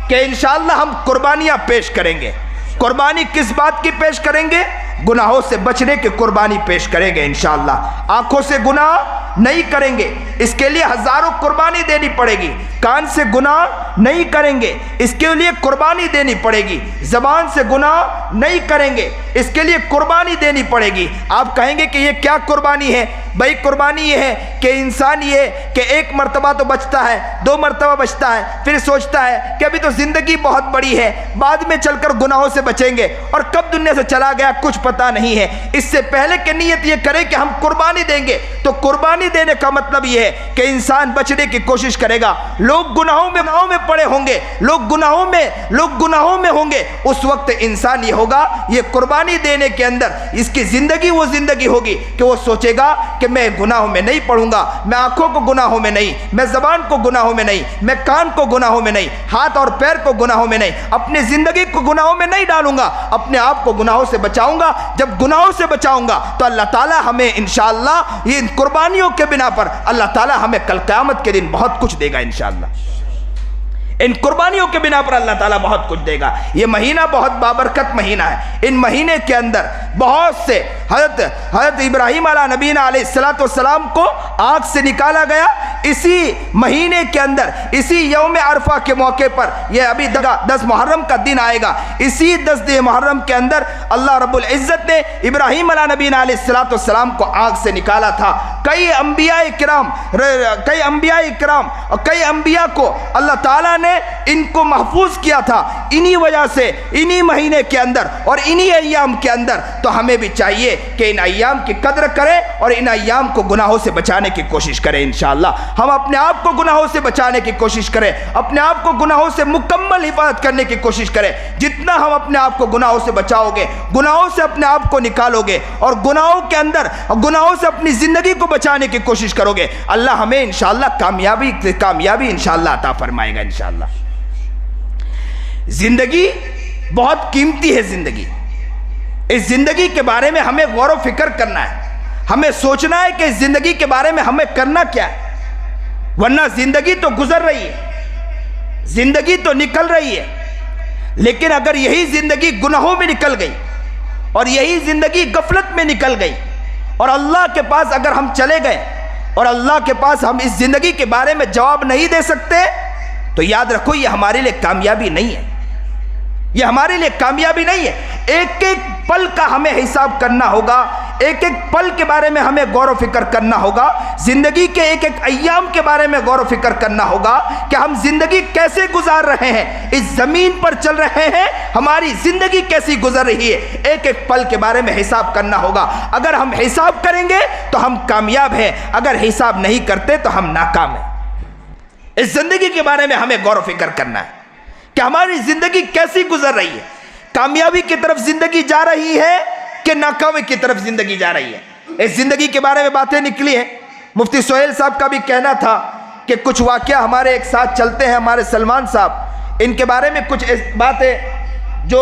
कि इंशाअल्लाह हम कुर्बानियाँ पेश करेंगे। कुर्बानी किस बात की पेश करेंगे? गुनाहों से बचने की कुर्बानी पेश करेंगे इंशाअल्लाह। आंखों से गुनाह नहीं करेंगे, इसके लिए हज़ारों कुर्बानी देनी पड़ेगी। कान से गुनाह नहीं करेंगे, इसके लिए कुर्बानी देनी पड़ेगी। ज़बान से गुनाह नहीं करेंगे, इसके लिए कुर्बानी देनी पड़ेगी। आप कहेंगे कि ये क्या कुर्बानी है? भाई कुर्बानी ये है कि इंसान ये कि एक मर्तबा तो बचता है, 2 मर्तबा बचता है, फिर सोचता है कि अभी तो ज़िंदगी बहुत बड़ी है, बाद में चलकर गुनाहों से बचेंगे और कब दुनिया से चला गया कुछ पता नहीं है। इससे पहले कि नीयत ये करें कि हम कुर्बानी देंगे, तो कुर्बानी देने का मतलब ये है कि इंसान बचने की कोशिश करेगा। लोग गुनाहों में पड़े होंगे, लोग गुनाहों में होंगे, उस वक्त इंसान ये होगा, ये कुर्बानी देने के अंदर इसकी ज़िंदगी वो ज़िंदगी होगी कि वो सोचेगा कि मैं गुनाहों में नहीं पड़ूंगा, मैं आंखों को गुनाहों में नहीं, मैं ज़बान को गुनाहों में नहीं, मैं कान को गुनाहों में नहीं, हाथ और पैर को गुनाहों में नहीं, अपनी ज़िंदगी को गुनाहों में नहीं डालूंगा, अपने आप को गुनाहों से बचाऊंगा। जब गुनाहों से बचाऊंगा तो अल्लाह ताला हमें इंशाअल्लाह इन कुर्बानियों के बिना पर अल्लाह ताला हमें कल क़यामत के दिन बहुत कुछ देगा इंशाअल्लाह। इन कुर्बानियों के बिना पर अल्लाह ताला बहुत कुछ देगा। ये महीना बहुत बाबरकत महीना है। इन महीने के अंदर बहुत से हज़रत इब्राहीम अला नबीना अलैहिस्सलातु वस्सलाम को आग से निकाला गया। इसी महीने के अंदर, इसी यौम अरफा के मौके पर, यह अभी 10 मुहर्रम का दिन आएगा, इसी 10 मुहर्रम के अंदर अल्लाह रब्बुल इज़्ज़त ने इब्राहीम अला नबीना अलैहिस्सलातु वस्सलाम को आग से निकाला था। कई अंबिया इकराम और कई अंबिया को अल्लाह ताला ने इनको महफूज किया था इन्हीं वजह से, इन्हीं महीने के अंदर और इन्हीं अय्याम के अंदर। तो हमें भी चाहिए कि इन अय्याम की कदर करें और इन अय्याम को गुनाहों से बचाने की कोशिश करें इंशाअल्लाह। हम अपने आप को गुनाहों से बचाने की कोशिश करें, अपने आप को गुनाहों से मुकम्मल हिफाजत करने की कोशिश करें। जितना हम अपने आप को गुनाहों से बचाओगे, गुनाहों से अपने आप को निकालोगे और गुनाहों के अंदर गुनाहों से अपनी ज़िंदगी को बचाने की कोशिश करोगे, अल्लाह हमें इंशाअल्लाह कामयाबी इंशाअल्लाह अता फरमाएगा इंशाअल्लाह। ज़िंदगी बहुत कीमती है। ज़िंदगी, इस ज़िंदगी के बारे में हमें गौर व फिक्र करना है। हमें सोचना है कि इस ज़िंदगी के बारे में हमें करना क्या है, वरना ज़िंदगी तो गुजर रही है, ज़िंदगी तो निकल रही है। लेकिन अगर यही ज़िंदगी गुनाहों में निकल गई और यही ज़िंदगी गफलत में निकल गई और अल्लाह के पास अगर हम चले गए और अल्लाह के पास हम इस ज़िंदगी के बारे में जवाब नहीं दे सकते, तो याद रखो ये हमारे लिए कामयाबी नहीं है, ये हमारे लिए कामयाबी नहीं है। एक एक पल का हमें हिसाब करना होगा, एक एक पल के बारे में हमें गौर व फिक्र करना होगा, ज़िंदगी के एक एक अय्याम के बारे में गौर व फिक्र करना होगा कि हम ज़िंदगी कैसे गुजार रहे हैं, इस ज़मीन पर चल रहे हैं, हमारी ज़िंदगी कैसी गुजर रही है, एक एक पल के बारे में हिसाब करना होगा। अगर हम हिसाब करेंगे तो हम कामयाब हैं, अगर हिसाब नहीं करते तो हम नाकाम हैं। इस ज़िंदगी के बारे में हमें गौर व फिक्र करना है कि हमारी ज़िंदगी कैसी गुजर रही है, कामयाबी की तरफ ज़िंदगी जा रही है कि नाकामी की तरफ ज़िंदगी जा रही है। इस ज़िंदगी के बारे में बातें निकली हैं। मुफ्ती सोहेल साहब का भी कहना था कि कुछ वाक़या हमारे एक साथ चलते हैं, हमारे सलमान साहब, इनके बारे में कुछ बातें जो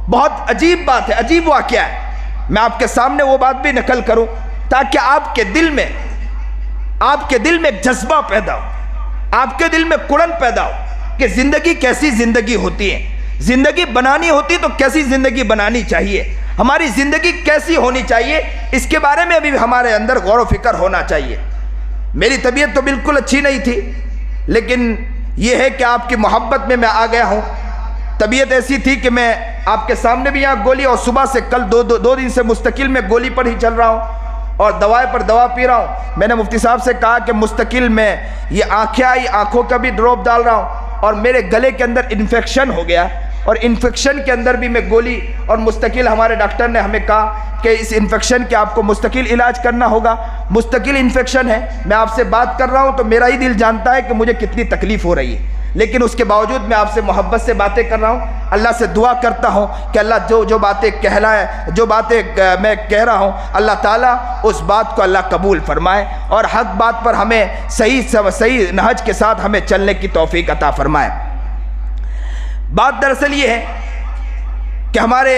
बहुत अजीब बात है, अजीब वाक़या है। मैं आपके सामने वो बात भी नकल करूँ ताकि आपके दिल में एक जज्बा पैदा हो, आपके दिल में कुड़न पैदा हो कि ज़िंदगी कैसी ज़िंदगी होती है, ज़िंदगी बनानी होती तो कैसी ज़िंदगी बनानी चाहिए, हमारी ज़िंदगी कैसी होनी चाहिए, इसके बारे में भी हमारे अंदर गौर व फिक्र होना चाहिए। मेरी तबीयत तो बिल्कुल अच्छी नहीं थी, लेकिन यह है कि आपकी मोहब्बत में मैं आ गया हूँ। तबीयत ऐसी थी कि मैं आपके सामने भी यहाँ गोली, और सुबह से कल दो दिन से मुस्तकिल मैं गोली पर ही चल रहा हूँ। और दवाई पर दवा पी रहा हूँ। मैंने मुफ्ती साहब से कहा कि मुस्तकिल मैं ये आँखें आई, आँखों का भी ड्रॉप डाल रहा हूँ और मेरे गले के अंदर इन्फेक्शन हो गया और इन्फेक्शन के अंदर भी मैं गोली, और मुस्तकिल हमारे डॉक्टर ने हमें कहा कि इस इन्फेक्शन के आपको मुस्तकिल इलाज करना होगा, मुस्तकिल इन्फेक्शन है। मैं आपसे बात कर रहा हूँ तो मेरा ही दिल जानता है कि मुझे कितनी तकलीफ़ हो रही है, लेकिन उसके बावजूद मैं आपसे मोहब्बत से बातें कर रहा हूँ। अल्लाह से दुआ करता हूँ कि अल्लाह जो बातें कहलाए, जो बातें मैं कह रहा हूँ, अल्लाह ताला उस बात को अल्लाह कबूल फरमाए और हक बात पर हमें सही नहज के साथ हमें चलने की तौफीक अता फरमाए। बात दरअसल ये है कि हमारे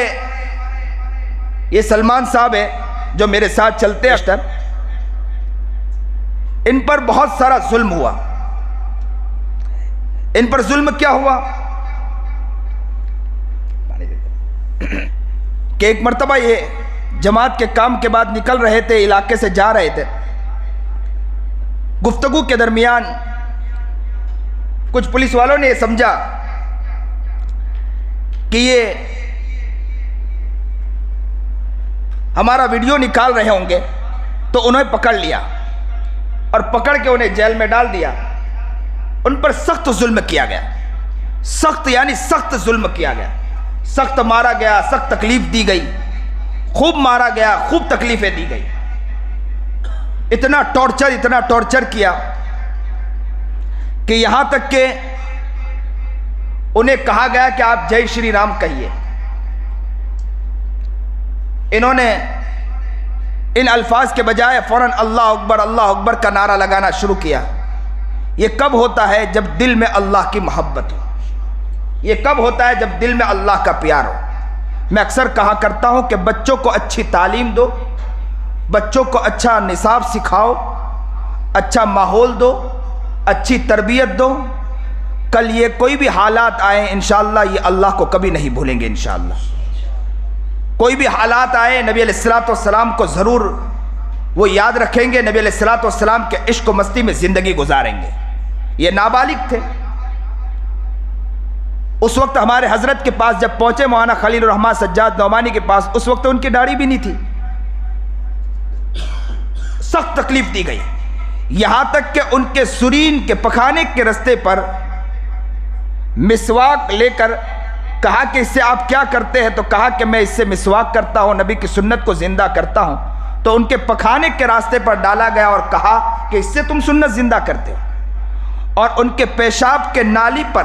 ये सलमान साहब है जो मेरे साथ चलते हैं, इन पर बहुत सारा जुल्म हुआ। इन पर जुल्म क्या हुआ कि एक मर्तबा ये जमात के काम के बाद निकल रहे थे, इलाके से जा रहे थे। गुफ्तगू के दरमियान कुछ पुलिस वालों ने समझा कि ये हमारा वीडियो निकाल रहे होंगे, तो उन्हें पकड़ लिया और पकड़ के उन्हें जेल में डाल दिया। उन पर सख्त जुल्म किया गया, सख्त यानी सख्त जुल्म किया गया, सख्त मारा गया, सख्त तकलीफ दी गई, खूब मारा गया, खूब तकलीफें दी गई। इतना टॉर्चर किया कि यहां तक के उन्हें कहा गया कि आप जय श्री राम कहिए। इन्होंने इन अल्फाज के बजाय फौरन अल्लाह अकबर का नारा लगाना शुरू किया। ये कब होता है? जब दिल में अल्लाह की मोहब्बत हो। ये कब होता है? जब दिल में अल्लाह का प्यार हो। मैं अक्सर कहा करता हूं कि बच्चों को अच्छी तालीम दो, बच्चों को अच्छा निसाब सिखाओ, अच्छा माहौल दो, अच्छी तरबियत दो। कल ये कोई भी हालात आए, इंशाअल्लाह ये अल्लाह को कभी नहीं भूलेंगे। इंशाअल्लाह कोई भी हालात आए, नबी अलैहिस्सलाम को ज़रूर वो याद रखेंगे, नबी अलैहिस्सलाम के इश्क व मस्ती में ज़िंदगी गुजारेंगे। ये नाबालिग थे। उस वक्त हमारे हजरत के पास जब पहुंचे, मौलाना खलीलुर रहमान सज्जाद नौमानी के पास, उस वक्त उनकी दाढ़ी भी नहीं थी। सख्त तकलीफ दी गई, यहां तक कि उनके सुरीन के पखाने के रास्ते पर मिसवाक लेकर कहा कि इससे आप क्या करते हैं? तो कहा कि मैं इससे मिसवाक करता हूं, नबी की सुन्नत को जिंदा करता हूं। तो उनके पखाने के रास्ते पर डाला गया और कहा कि इससे तुम सुन्नत जिंदा करते हो। और उनके पेशाब के नाली पर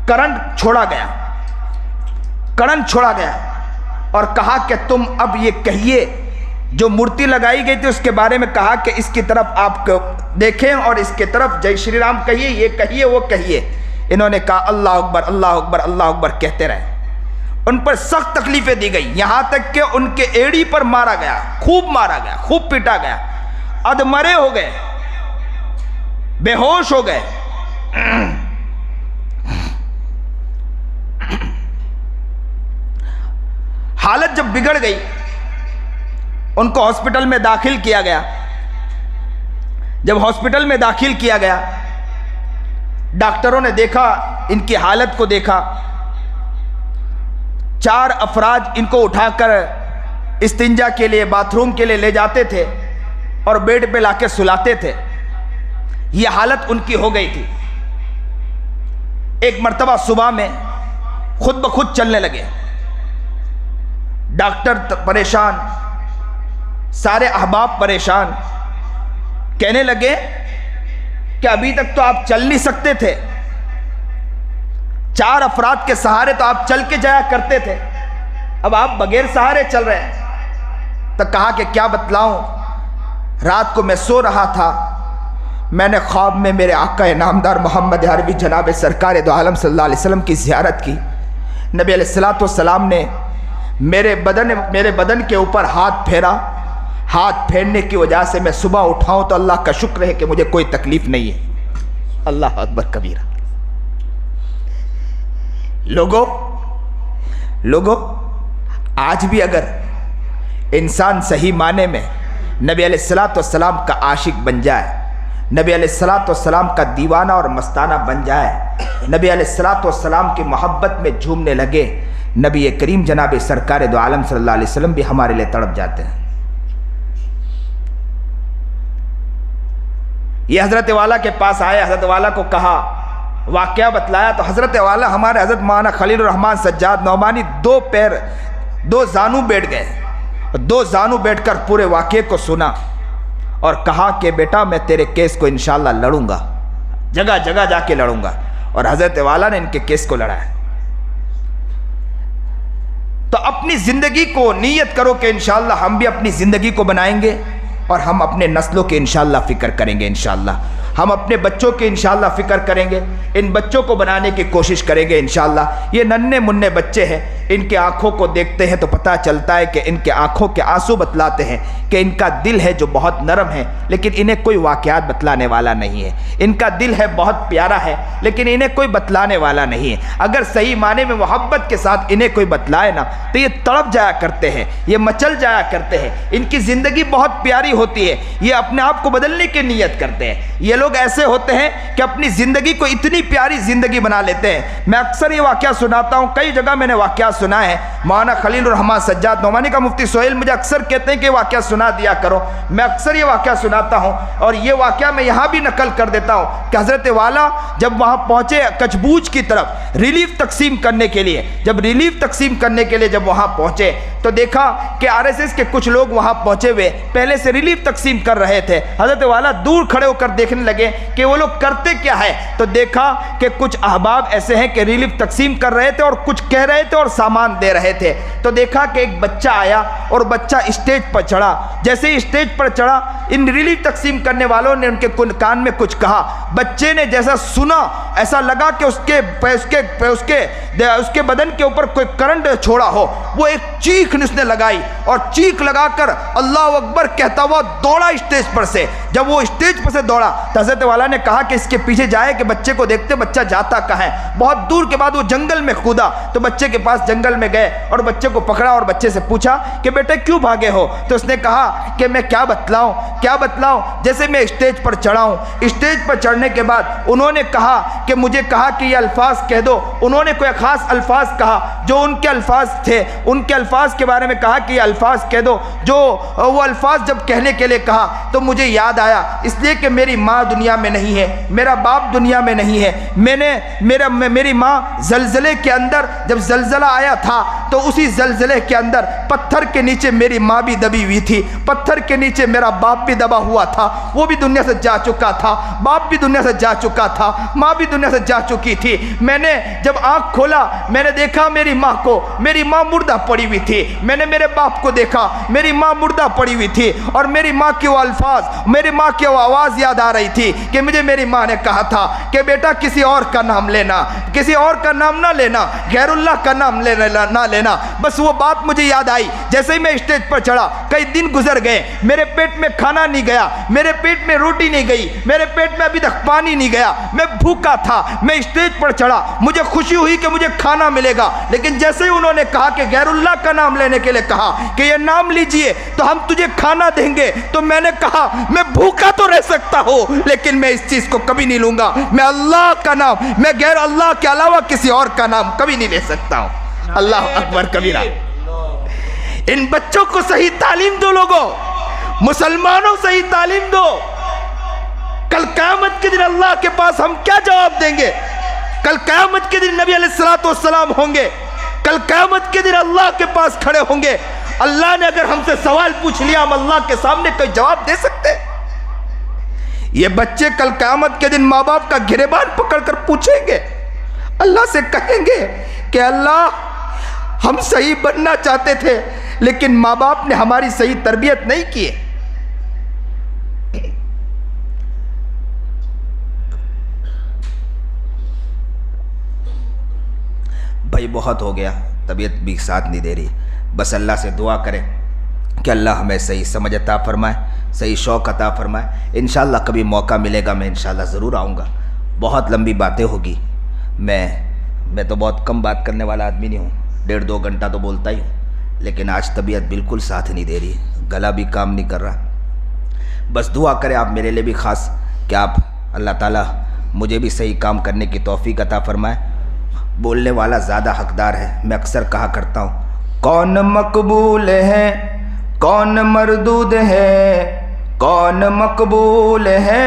करंट छोड़ा गया और कहा कि तुम अब ये कहिए, जो मूर्ति लगाई गई थी उसके बारे में कहा कि इसकी तरफ आप देखें और इसके तरफ जय श्री राम कहिए, ये कहिए, वो कहिए। इन्होंने कहा अल्लाह अकबर अल्लाह अकबर अल्लाह अकबर कहते रहे। उन पर सख्त तकलीफें दी गई, यहां तक कि उनके एड़ी पर मारा गया, खूब मारा गया, खूब पीटा गया, अधमरे हो गए, बेहोश हो गए। हालत जब बिगड़ गई, उनको हॉस्पिटल में दाखिल किया गया। जब हॉस्पिटल में दाखिल किया गया, डॉक्टरों ने देखा, इनकी हालत को देखा। 4 अफराद इनको उठाकर इस्तिंजा के लिए, बाथरूम के लिए ले जाते थे और बेड पे लाके सुलाते थे। यह हालत उनकी हो गई थी। एक मर्तबा सुबह में खुद ब खुद चलने लगे। डॉक्टर परेशान, सारे अहबाब परेशान, कहने लगे कि अभी तक तो आप चल नहीं सकते थे, 4 अफराद के सहारे तो आप चल के जाया करते थे, अब आप बगैर सहारे चल रहे हैं। तो कहा कि क्या बतलाऊं, रात को मैं सो रहा था, मैंने ख्वाब में मेरे आका नामदार मोहम्मद अरबी जनाब सरकार दो आलम सल्लल्लाहु अलैहि वसल्लम की ज़ियारत की। नबी अलैहिस्सलाम ने मेरे बदन के ऊपर हाथ फेरा। हाथ फेरने की वजह से मैं सुबह उठाऊं तो अल्लाह का शुक्र है कि मुझे कोई तकलीफ नहीं है। अल्लाह अकबर कबीरा। लोगों आज भी अगर इंसान सही माने में नबी अलैहिस्सलाम का आशिक बन जाए, नबी अलैहिस्सलाम का दीवाना और मस्ताना बन जाए, नबी अलैहिस्सलाम की मोहब्बत में झूमने लगे, नबी करीम जनाब सरकार दो आलम सल्लल्लाहु अलैहि वसल्लम भी हमारे लिए तड़प जाते हैं। ये हज़रत वाला के पास आए, हज़रत वाला को कहा, वाक़या बतलाया, तो हज़रत वाला हमारे हज़रत मौलाना खलील रहमान सज्जाद नौमानी दो पैर दो जानू बैठ गए, दो जानू बैठकर पूरे वाक़े को सुना और कहा कि बेटा मैं तेरे केस को इंशाअल्लाह लड़ूंगा, जगह जगह जाके लड़ूंगा। और हज़रत वाला ने इनके केस को लड़ाया। तो अपनी ज़िंदगी को नीयत करो कि इंशाअल्लाह हम भी अपनी ज़िंदगी को बनाएंगे और हम अपने नस्लों के इंशाअल्लाह फ़िक्र करेंगे, इंशाअल्लाह हम अपने बच्चों के इंशाअल्लाह फ़िक्र करेंगे, इन बच्चों को बनाने की कोशिश करेंगे इंशाअल्लाह। ये नन्हे मुन्ने बच्चे हैं, इनके आँखों को देखते हैं तो पता चलता है कि इनके आँखों के आंसू बतलाते हैं कि इनका दिल है जो बहुत नरम है, लेकिन इन्हें कोई वाक़यात बतलाने वाला नहीं है। इनका दिल है बहुत प्यारा है, लेकिन इन्हें कोई बतलाने वाला नहीं है। अगर सही माने में मोहब्बत के साथ इन्हें कोई बतलाए ना तो ये तड़प जाया करते हैं, ये मचल जाया करते हैं। इनकी ज़िंदगी बहुत प्यारी होती है, ये अपने आप को बदलने की नीयत करते हैं। ये लोग ऐसे होते हैं कि अपनी ज़िंदगी को इतनी प्यारी ज़िंदगी बना लेते हैं। मैं अक्सर ये वाक़या सुनाता हूँ, कई जगह मैंने वाक़या सुना है। मौलाना खलील रहमान सज्जाद नौमानी का मुफ्ती सोहेल मुझे अक्सर कहते हैं कि वाक़या सुना दिया करो। मैं अक्सर ये वाक़या सुनाता हूँ और ये वाक़या मैं यहाँ भी नकल कर देता हूँ कि हज़रत वाला जब वहाँ पहुँचे कचबूज की तरफ रिलीफ तकसीम करने के लिए, जब रिलीफ तकसीम करने के लिए जब वहाँ पहुँचे तो देखा कि RSS के कुछ लोग वहाँ पहुँचे हुए पहले से रिलीफ तकसीम कर रहे थे। हज़रत वाला दूर खड़े होकर देखने लगे कि वो लोग करते क्या है, तो देखा कि कुछ अहबाब ऐसे हैं कि रिलीफ तकसीम कर रहे थे और कुछ कह रहे थे और सामान दे रहे थे। तो देखा कि एक बच्चा आया और बच्चा स्टेज पर चढ़ा। जैसे ही स्टेज पर चढ़ा, इन रिलीफ तकसीम करने वालों ने उनके कान में कुछ कहा। बच्चे ने जैसा सुना ऐसा लगा कि उसके बदन के ऊपर कोई करंट छोड़ा हो। वो एक चीख उसने लगाई और चीख लगाकर अल्लाह अकबर कहता हुआ दौड़ा स्टेज पर से। जब वो स्टेज पर से दौड़ा तो हज़रत वाला ने कहा कि इसके पीछे जाए कि बच्चे को देखते बच्चा जाता कहाँ है। बहुत दूर के बाद वो जंगल में कूदा, तो बच्चे के पास जंगल में गए और बच्चे को पकड़ा और बच्चे से पूछा कि बेटे क्यों भागे हो। तो उसने कहा कि मैं क्या बतलाऊं, जैसे मैं स्टेज पर चढ़ा हूँ, स्टेज पर चढ़ने के बाद उन्होंने कहा कि मुझे कहा कि ये अल्फाज कह दो। उन्होंने कोई ख़ास अल्फाज कहा जो उनके अल्फाज थे, उनके अल्फाज के बारे में कहा कि ये अल्फाज कह दो। जो वो अल्फाज जब कहने के लिए कहा तो मुझे याद आया, इसलिए कि मेरी माँ दुनिया में नहीं है, मेरा बाप दुनिया में नहीं है। मेरी माँ ज़लज़ले के अंदर जब ज़लज़ला आया था तो उसी ज़लज़ले के अंदर पत्थर के नीचे मेरी माँ भी दबी हुई थी, पत्थर के नीचे मेरा बाप भी दबा हुआ था। वो भी दुनिया से जा चुका था, बाप भी दुनिया से जा चुका था, माँ भी दुनिया से जा चुकी थी। मैंने जब आँख खोला मैंने देखा मेरी माँ को, मेरी माँ मुर्दा पड़ी हुई थी। मैंने मेरे बाप को देखा, मेरी माँ मुर्दा पड़ी हुई थी और मेरी माँ के वो अल्फाज, मेरी माँ की वो आवाज़ याद आ रही थी कि मुझे मेरी माँ ने कहा था कि बेटा किसी और का नाम लेना, किसी और का नाम ना लेना, गैरुल्लाह का नाम ना लेना। बस वो बात मुझे याद आई। जैसे ही मैं स्टेज पर चढ़ा, कई दिन गुजर गए, मेरे पेट में खाना नहीं गया, मेरे पेट में रोटी नहीं गई, मेरे पेट में अभी तक पानी नहीं गया, मैं भूखा था। मैं स्टेज पर चढ़ा, मुझे खुशी हुई कि मुझे खाना मिलेगा, लेकिन जैसे ही उन्होंने कहा कि गैरुल्लाह का नाम लेने के लिए कहा कि ये नाम लीजिए तो हम तुझे खाना देंगे, तो मैंने कहा मैं भूखा तो रह सकता हूँ लेकिन मैं इस चीज़ को कभी नहीं लूँगा। मैं अल्लाह का नाम, मैं गैर अल्लाह के अलावा किसी और का नाम कभी नहीं ले सकता हूँ। अल्लाह अकबर कबीरा। इन बच्चों को सही तालीम दो, लोगों मुसलमानों सही तालीम दो। कल क़यामत के दिन अल्लाह के पास हम क्या जवाब देंगे? कल क़यामत के दिन नबी अलैहिस्सलातु वस्सलाम होंगे, कल क़यामत के दिन अल्लाह के पास खड़े होंगे। अल्लाह ने अगर हमसे सवाल पूछ लिया, हम अल्लाह के सामने कोई जवाब दे सकते? ये बच्चे कल क़यामत के दिन माँ बाप का गिरेबान पकड़कर पूछेंगे, अल्लाह से कहेंगे कि अल्लाह हम सही बनना चाहते थे लेकिन माँ बाप ने हमारी सही तरबियत नहीं की है। भाई बहुत हो गया, तबीयत भी साथ नहीं दे रही। बस अल्लाह से दुआ करें कि अल्लाह हमें सही समझ अता फरमाए, सही शौक़ अता फरमाए। इंशाअल्लाह कभी मौका मिलेगा मैं इंशाअल्लाह ज़रूर आऊँगा। बहुत लंबी बातें होगी, मैं तो बहुत कम बात करने वाला आदमी नहीं हूँ, 1.5-2 घंटा तो बोलता ही हूँ, लेकिन आज तबीयत बिल्कुल साथ नहीं दे रही, गला भी काम नहीं कर रहा। बस दुआ करें आप मेरे लिए भी ख़ास कि आप अल्लाह ताला मुझे भी सही काम करने की तौफीक अता फरमाए। बोलने वाला ज़्यादा हकदार है। मैं अक्सर कहा करता हूँ, कौन मकबूल है कौन मरदूद है, कौन मकबूल है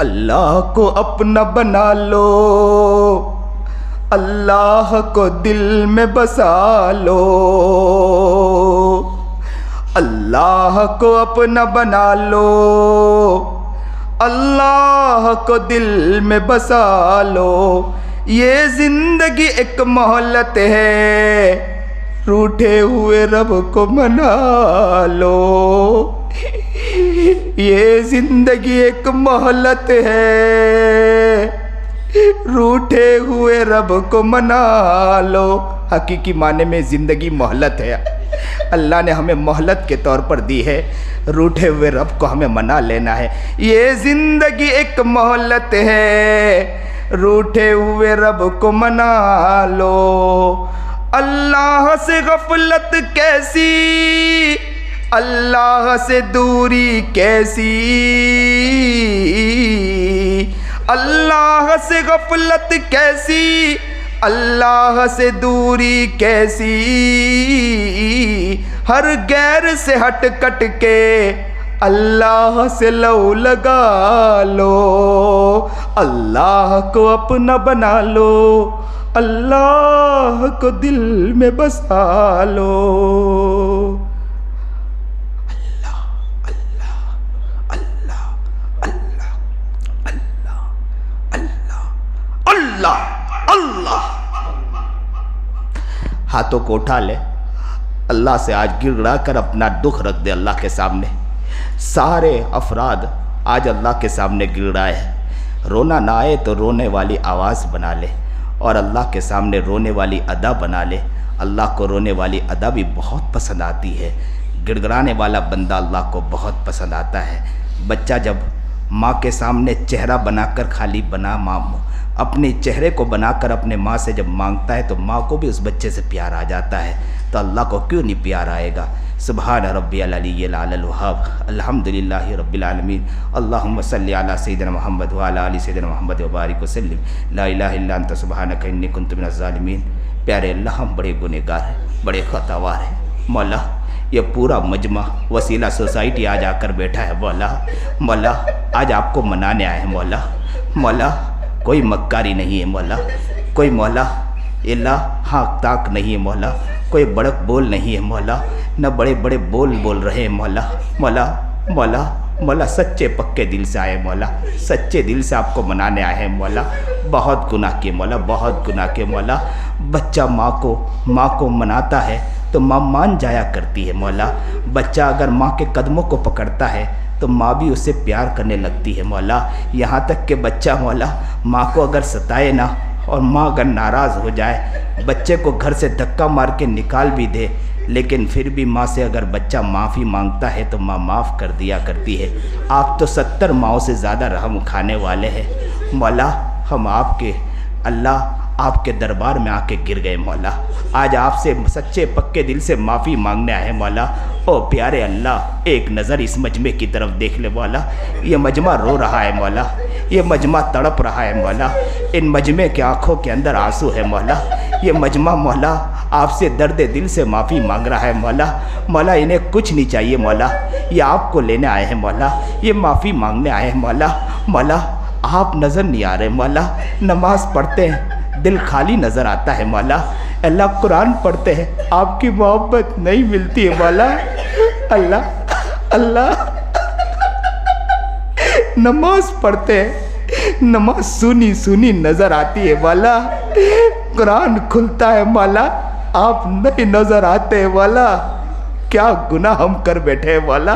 अल्लाह को अपना बना लो, अल्लाह को दिल में बसा लो। अल्लाह को अपना बना लो, अल्लाह को दिल में बसा लो। ये जिंदगी एक मोहलत है, रूठे हुए रब को मना लो। ये जिंदगी एक मोहलत है, रूठे हुए रब को मना लो। हकीकी माने में ज़िंदगी मोहलत है, अल्लाह ने हमें मोहलत के तौर पर दी है, रूठे हुए रब को हमें मना लेना है। ये ज़िंदगी एक मोहलत है, रूठे हुए रब को मना लो। अल्लाह से गफलत कैसी, अल्लाह से दूरी कैसी, अल्लाह से गफलत कैसी, अल्लाह से दूरी कैसी। हर गैर से हट कट के अल्लाह से लौ लगा लो। अल्लाह को अपना बना लो, अल्लाह को दिल में बसा लो। अल्लाह हाथों को उठा ले, अल्लाह से आज गिड़गिड़ा कर अपना दुख रख दे अल्लाह के सामने। सारे अफराद आज अल्लाह के सामने गिड़गिड़ाए हैं। रोना ना आए तो रोने वाली आवाज़ बना ले और अल्लाह के सामने रोने वाली अदा बना ले। अल्लाह को रोने वाली अदा भी बहुत पसंद आती है। गिड़गिड़ाने वाला बंदा अल्लाह को बहुत पसंद आता है। बच्चा जब माँ के सामने चेहरा बनाकर खाली अपने चेहरे को बनाकर अपने माँ से जब मांगता है तो माँ को भी उस बच्चे से प्यार आ जाता है, तो अल्लाह को क्यों नहीं प्यार आएगा। सुभान रब्बियल अलिय्यिल आलल वहाब, अल्हम्दुलिल्लाहि रब्बिल आलमीन, अल्लाहुम्मा सल्लि अला सय्यिदिना मुहम्मद व अला आलि सय्यिदिना मुहम्मद व बारिक वसल्लिम, ला इलाहा इल्ला अंता सुब्हानका इन्नी कुन्तु मिनज़ ज़ालिमीन। प्यारे अल्लाह, हम बड़े गुनहगार हैं, बड़े खतावार हैं। मौला, ये पूरा मजमा वसीला सोसाइटी आज आकर बैठा है। मौला आज आपको मनाने आए हैं। मौला कोई मक्कारी नहीं है मौला, कोई मौला इल्ला हाँक ताक नहीं है मौला, कोई बड़क बोल नहीं है मौला, न बड़े बड़े बोल बोल रहे हैं मौला सच्चे पक्के दिल से आए मौला, सच्चे दिल से आपको मनाने आए हैं मौला। बहुत गुनाह किए मौला, बहुत गुनाह किए मौला। बच्चा माँ को मनाता है तो माँ मान जाया करती है मौला। बच्चा अगर माँ के कदमों को पकड़ता है तो माँ भी उससे प्यार करने लगती है मौला। यहाँ तक कि बच्चा मौला माँ को अगर सताए ना और माँ अगर नाराज़ हो जाए, बच्चे को घर से धक्का मार के निकाल भी दे, लेकिन फिर भी माँ से अगर बच्चा माफ़ी मांगता है तो माँ माफ़ कर दिया करती है। आप तो 70 माँओं से ज़्यादा रहम खाने वाले हैं मौला। हम आपके अल्लाह आपके दरबार में आके गिर गए मौला। आज आपसे सच्चे पक्के दिल से माफ़ी मांगने आए मौला। ओ प्यारे अल्लाह, एक नज़र इस मजमे की तरफ देख ले मौला। ये मजमा रो रहा है मौला, ये मजमा तड़प रहा है मौला। इन मजमे के आँखों के अंदर आंसू है मौला। ये मजमा मौला आपसे दर्द दिल से माफ़ी मांग रहा है मौला। इन्हें कुछ नहीं चाहिए मौला, ये आपको लेने आए हैं मौला, ये माफ़ी मांगने आए हैं मौला। आप नज़र नहीं आ रहे मौला। नमाज़ पढ़ते हैं दिल खाली नज़र आता है मौला। अल्लाह कुरान पढ़ते हैं आपकी मोहब्बत नहीं मिलती है मौला। अल्लाह नमाज पढ़ते हैं, नमाज सुनी सुनी नज़र आती है मौला। कुरान खुलता है मौला, आप नहीं नज़र आते हैं मौला। क्या गुनाह हम कर बैठे हैं मौला।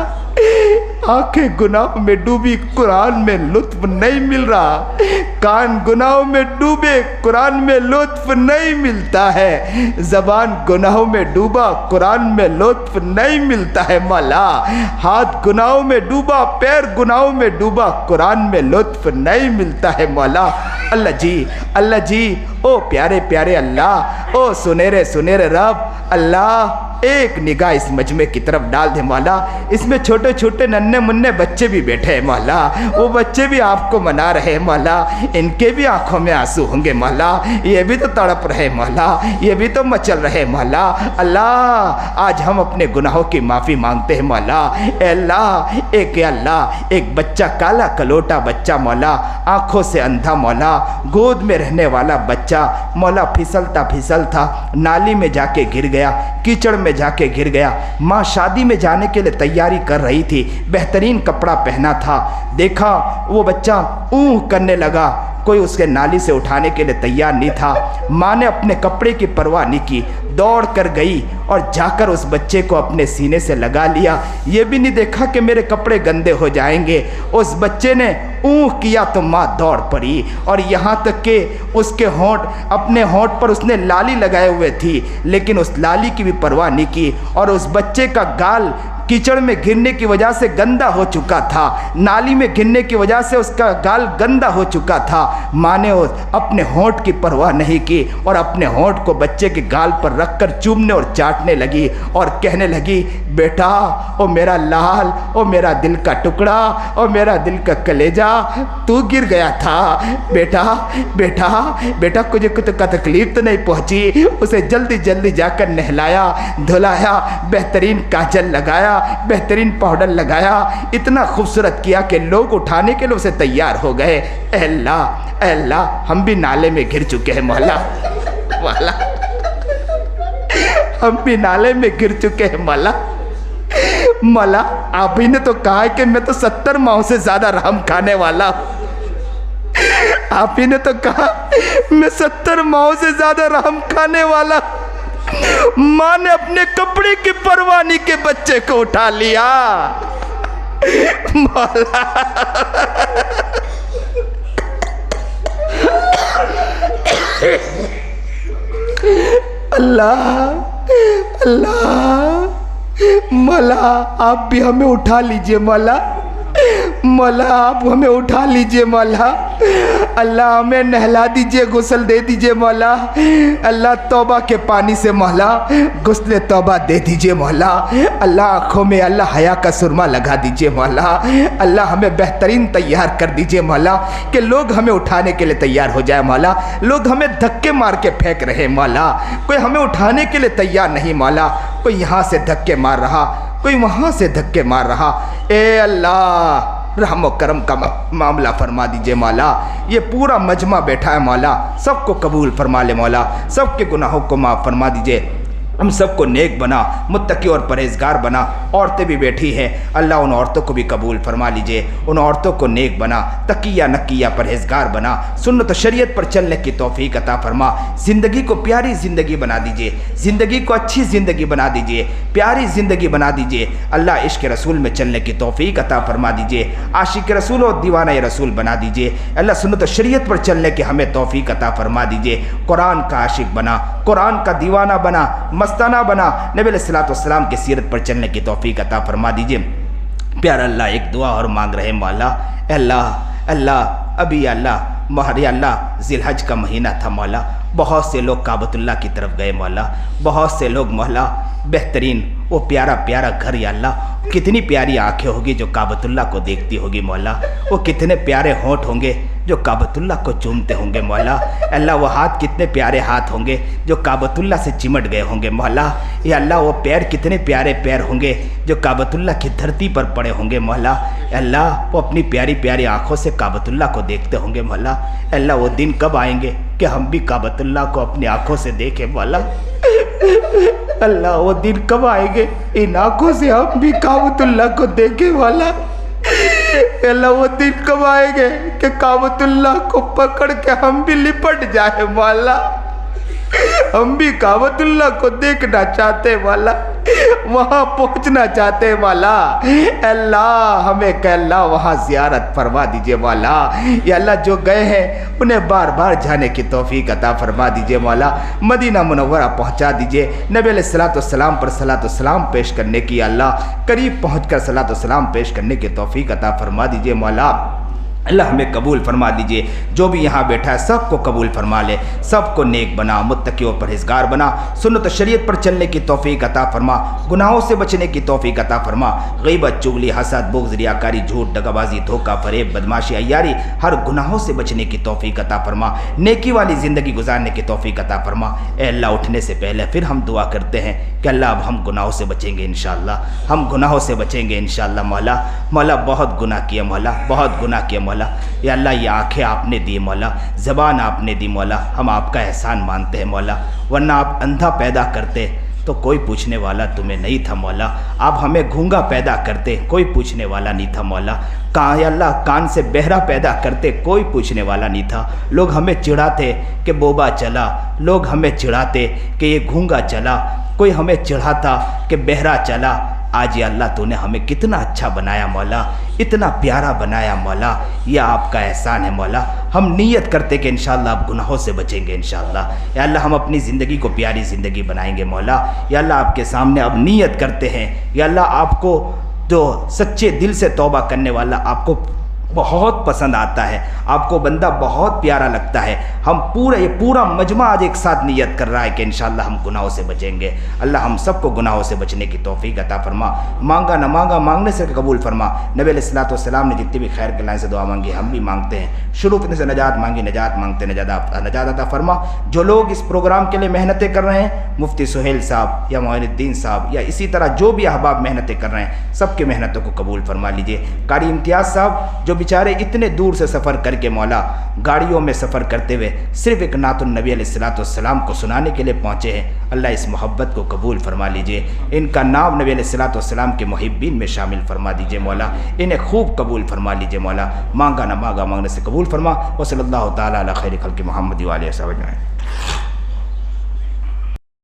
आंखें गुनाह में डूबी, कुरान में लुत्फ नहीं मिल रहा। कान गुनाहों में डूबे, कुरान में लुत्फ नहीं मिलता है। ज़बान गुनाहों में डूबा, कुरान में लुत्फ नहीं मिलता है मौला। हाथ गुनाहों में डूबा, पैर गुनाहों में डूबा, कुरान में लुत्फ नहीं मिलता है मौला। अल्लाह जी, ओ प्यारे प्यारे अल्लाह, ओ सुनेरे सुनेरे रब, अल्लाह एक निगाह इस मजमे की तरफ डाल दे मौला। इसमें छोटे छोटे नन्हे मुन्ने बच्चे भी बैठे हैं मौला, वो बच्चे भी आपको मना रहे हैं मौला, इनके भी आंखों में आंसू होंगे मौला, ये भी तो तड़प रहे मौला, ये भी तो मचल रहे मौला। अल्लाह आज हम अपने गुनाहों की माफ़ी मांगते हैं मौला। अल्लाह एक बच्चा, काला कलोटा बच्चा मौला, आंखों से अंधा मौला, गोद में रहने वाला बच्चा मौला, फिसलता नाली में जाके गिर गया, कीचड़ में जाके गिर गया। माँ शादी में जाने के लिए तैयारी कर रही थी, बेहतरीन कपड़ा पहना था, देखा वो बच्चा ऊँ करने लगा, कोई उसके नाली से उठाने के लिए तैयार नहीं था। माँ ने अपने कपड़े की परवाह नहीं की, दौड़ कर गई और जाकर उस बच्चे को अपने सीने से लगा लिया। ये भी नहीं देखा कि मेरे कपड़े गंदे हो जाएंगे। उस बच्चे ने ऊँह किया तो माँ दौड़ पड़ी, और यहाँ तक कि उसके अपने होंठ पर उसने लाली लगाए हुए थी, लेकिन उस लाली की भी परवाह नहीं की। और उस बच्चे का गाल कीचड़ में गिरने की वजह से गंदा हो चुका था, नाली में गिरने की वजह से उसका गाल गंदा हो चुका था। माँ ने अपने होंठ की परवाह नहीं की और अपने होंठ को बच्चे के गाल पर रखकर चूमने और चाटने लगी और कहने लगी, बेटा ओ मेरा लाल, ओ मेरा दिल का टुकड़ा, ओ मेरा दिल का कलेजा, तू गिर गया था बेटा, बेटा बेटा कुछ का तकलीफ तो नहीं पहुँची। उसे जल्दी जल्दी जाकर नहलाया, धुलाया, बेहतरीन काजल लगाया, बेहतरीन पाउडर लगाया, इतना खूबसूरत किया कि लोग उठाने के लिए उसे तैयार हो गए। अल्लाह अल्लाह हम भी नाले में गिर चुके हैं मौला, मौला हम भी नाले में गिर चुके हैं मौला। मौला आप ही ने तो कहा है कि मैं तो 70 माहों से ज्यादा रहम खाने वाला, आप ही ने तो कहा मैं 70 माहों से ज्यादा रहम खाने वाला। माँ ने अपने कपड़े की परवानी के बच्चे को उठा लिया मौला। अल्लाह अल्लाह मौला आप भी हमें उठा लीजिए मौला, मौला आप हमें उठा लीजिए मौला। अल्लाह हमें नहला दीजिए, गुस्ल दे दीजिए मौला। अल्लाह तौबा के पानी से मौला गुस्ल तौबा दे दीजिए मौला। अल्लाह आँखों में अल्लाह हया का सुरमा लगा दीजिए मौला। अल्लाह हमें बेहतरीन तैयार कर दीजिए मौला कि लोग हमें उठाने के लिए तैयार हो जाए मौला। लोग हमें धक्के मार के फेंक रहे मौला, कोई हमें उठाने के लिए तैयार नहीं मौला। कोई यहाँ से धक्के मार रहा, कोई वहाँ से धक्के मार रहा। ए अल्लाह रहम करम का मामला फरमा दीजिए मौला। ये पूरा मजमा बैठा है मौला, सबको कबूल फरमा ले मौला, सबके गुनाहों को माफ़ फरमा दीजिए, हम सबको नेक बना, मुत्तकी और परहेजगार बना। औरतें भी बैठी हैं, अल्लाह उन औरतों को भी कबूल फरमा लीजिए, उन औरतों को नेक बना, तकिया नकिया परहेजगार बना, सुन्नत तो शरीयत पर चलने की तौफीक अता फरमा। ज़िंदगी को प्यारी ज़िंदगी बना दीजिए, ज़िंदगी को अच्छी ज़िंदगी बना दीजिए, प्यारी ज़िंदगी बना दीजिए। अल्लाह इश्क रसूल में चलने की तौफीक अता फरमा दीजिए, आशिक रसूल और दीवाना रसूल बना दीजिए। अल्लाह सुन्नत तो शरीयत पर चलने की हमें तौफीक अता फरमा दीजिए। कुरान का आशिक बना, कुरान का दीवाना बना, मस्ताना बना, नबी अलैहिस्सलाम की सीरत पर चलने की तौफीक अता फरमा दीजिए। प्यारा अल्लाह एक दुआ और मांग रहे मौला। अल्लाह अल्लाह अभी अल्लाह महर अल्लाह जिलहज का महीना था मौला, बहुत से लोग काबतुल्लाह की तरफ गए मौला, बहुत से लोग मौला बेहतरीन वो प्यारा प्यारा घर या अल्लाह, कितनी प्यारी आंखें होगी जो काबतुल्लाह को देखती होगी मौला, वो कितने प्यारे होंठ होंगे जो काबतुल्लाह को चूमते होंगे मौला। अल्लाह वो हाथ कितने प्यारे हाथ होंगे जो काबतुल्लाह से चिमट गए होंगे मौला। या अल्लाह वो पैर कितने प्यारे पैर होंगे जो काबतुल्लाह की धरती पर पड़े होंगे मौला। अल्लाह वो अपनी प्यारी प्यारी आँखों से काबतुल्लाह को देखते होंगे मौला। अल्लाह वो दिन कब आएंगे कि हम भी काबतुल्लाह को अपनी आँखों से देखें मौला। अल्लाह वो दिन कब आएंगे इन आँखों से हम भी काबतुल्लाह को देखें मौला। अल्लाह वो दिन कब आएंगे कि काबतुल्लाह को पकड़ के हम भी लिपट जाए मौला, हम भी काबतुल्लाह को देखना चाहते वाला, वहाँ पहुँचना चाहते वाला। अल्लाह हमें अल्लाह वहाँ ज़ियारत फरमा दीजिए वाला। या अल्लाह जो गए हैं उन्हें बार बार जाने की तौफीक अता फरमा दीजिए मौला। मदीना मुनव्वरा पहुँचा दीजिए, नबी अलैहिस्सलाम पर सलातो-सलाम पेश करने की अल्लाह करीब पहुँच कर सलातो-सलाम पेश करने की तौफीक अता फरमा दीजिए मौला। अल्लाह हमें कबूल फरमा दीजिए। जो भी यहाँ बैठा है सबको कबूल फरमा ले, सबको नेक बना, मुत्तकी और परहेज़गार बना, सुन्नत शरीयत पर चलने की तौफीक अता फरमा, गुनाहों से बचने की तौफीक अता फरमा। ग़ीबत, चुगली, हसद, बुग़्ज़, रियाकारी, झूठ, दगाबाजी, धोखा, फरेब, बदमाशी, अय्यारी, हर गुनाहों से बचने की तौफीक अता फरमा, नेकी वाली ज़िंदगी गुजारने की तौफीक अता फरमा। ए अल्लाह, उठने से पहले फिर हम दुआ करते हैं कि अल्लाह अब हम गुनाहों से बचेंगे इंशाअल्लाह, हम गुनाहों से बचेंगे इंशाअल्लाह। मौला मौला बहुत गुनाह किए मौला, बहुत गुनाह किए मौला। या अल्लाह ये आँखें आपने दी मौला, ज़बान आपने दी मौला, हम आपका एहसान मानते हैं मौला, वरना आप अंधा पैदा करते तो कोई पूछने वाला तुम्हें नहीं था मौला, आप हमें गूंगा पैदा करते कोई पूछने वाला नहीं था मौला, या अल्लाह कान से बहरा पैदा करते कोई पूछने वाला नहीं था। लोग हमें चिढ़ाते कि बोबा चला, लोग हमें चिढ़ाते कि ये गूंगा चला, कोई हमें चिढ़ाता कि बहरा चला। आज या अल्लाह तूने हमें कितना अच्छा बनाया मौला, इतना प्यारा बनाया मौला, यह आपका एहसान है मौला। हम नीयत करते कि इंशाअल्लाह आप गुनाहों से बचेंगे इंशाअल्लाह। या अल्लाह हम अपनी ज़िंदगी को प्यारी ज़िंदगी बनाएंगे मौला। या अल्लाह आपके सामने अब नीयत करते हैं, या अल्लाह आपको जो सच्चे दिल से तौबा करने वाला आपको बहुत पसंद आता है, आपको बंदा बहुत प्यारा लगता है। हम ये पूरा मजमा आज एक साथ नियत कर रहा है कि इंशाअल्लाह हम गुनाहों से बचेंगे। अल्लाह हम सबको गुनाहों से बचने की तौफीक अता फरमा। मांगा न मांगा, मांगने से कबूल फरमा। नबी अलैहिस्सलातु वस्सलाम ने जितनी भी खैर के लाइन से दुआ मांगी हम भी मांगते हैं। शुरू से नजात मांगी, नजात मांगते, नजात अता फरमा। जो लोग इस प्रोग्राम के लिए मेहनतें कर रहे हैं, मुफ्ती सुहेल साहब या मोइनुद्दीन साहब या इसी तरह जो भी अहबाब मेहनतें कर रहे हैं, सबके मेहनतों को कबूल फरमा लीजिए। कारी इम्तियाज़ साहब जो बेचारे इतने दूर से सफ़र करके मौला गाड़ियों में सफ़र करते हुए सिर्फ़ एक नातुन नबी अलैहिस्सलाम को सुनाने के लिए पहुँचे हैं, अल्लाह इस मोहब्बत को कबूल फरमा लीजिए। इनका नाम नबी अलैहिस्सलाम के मुहिब्बीन में शामिल फरमा दीजिए मौला, इन्हें खूब कबूल फरमा लीजिए मौला। मांगा ना मांगा, मांगने से कबूल फरमा। व सल्लल्लाहु तआला अला खैरि खल्क़ि मुहम्मद व आलिहि व सह्बिहि।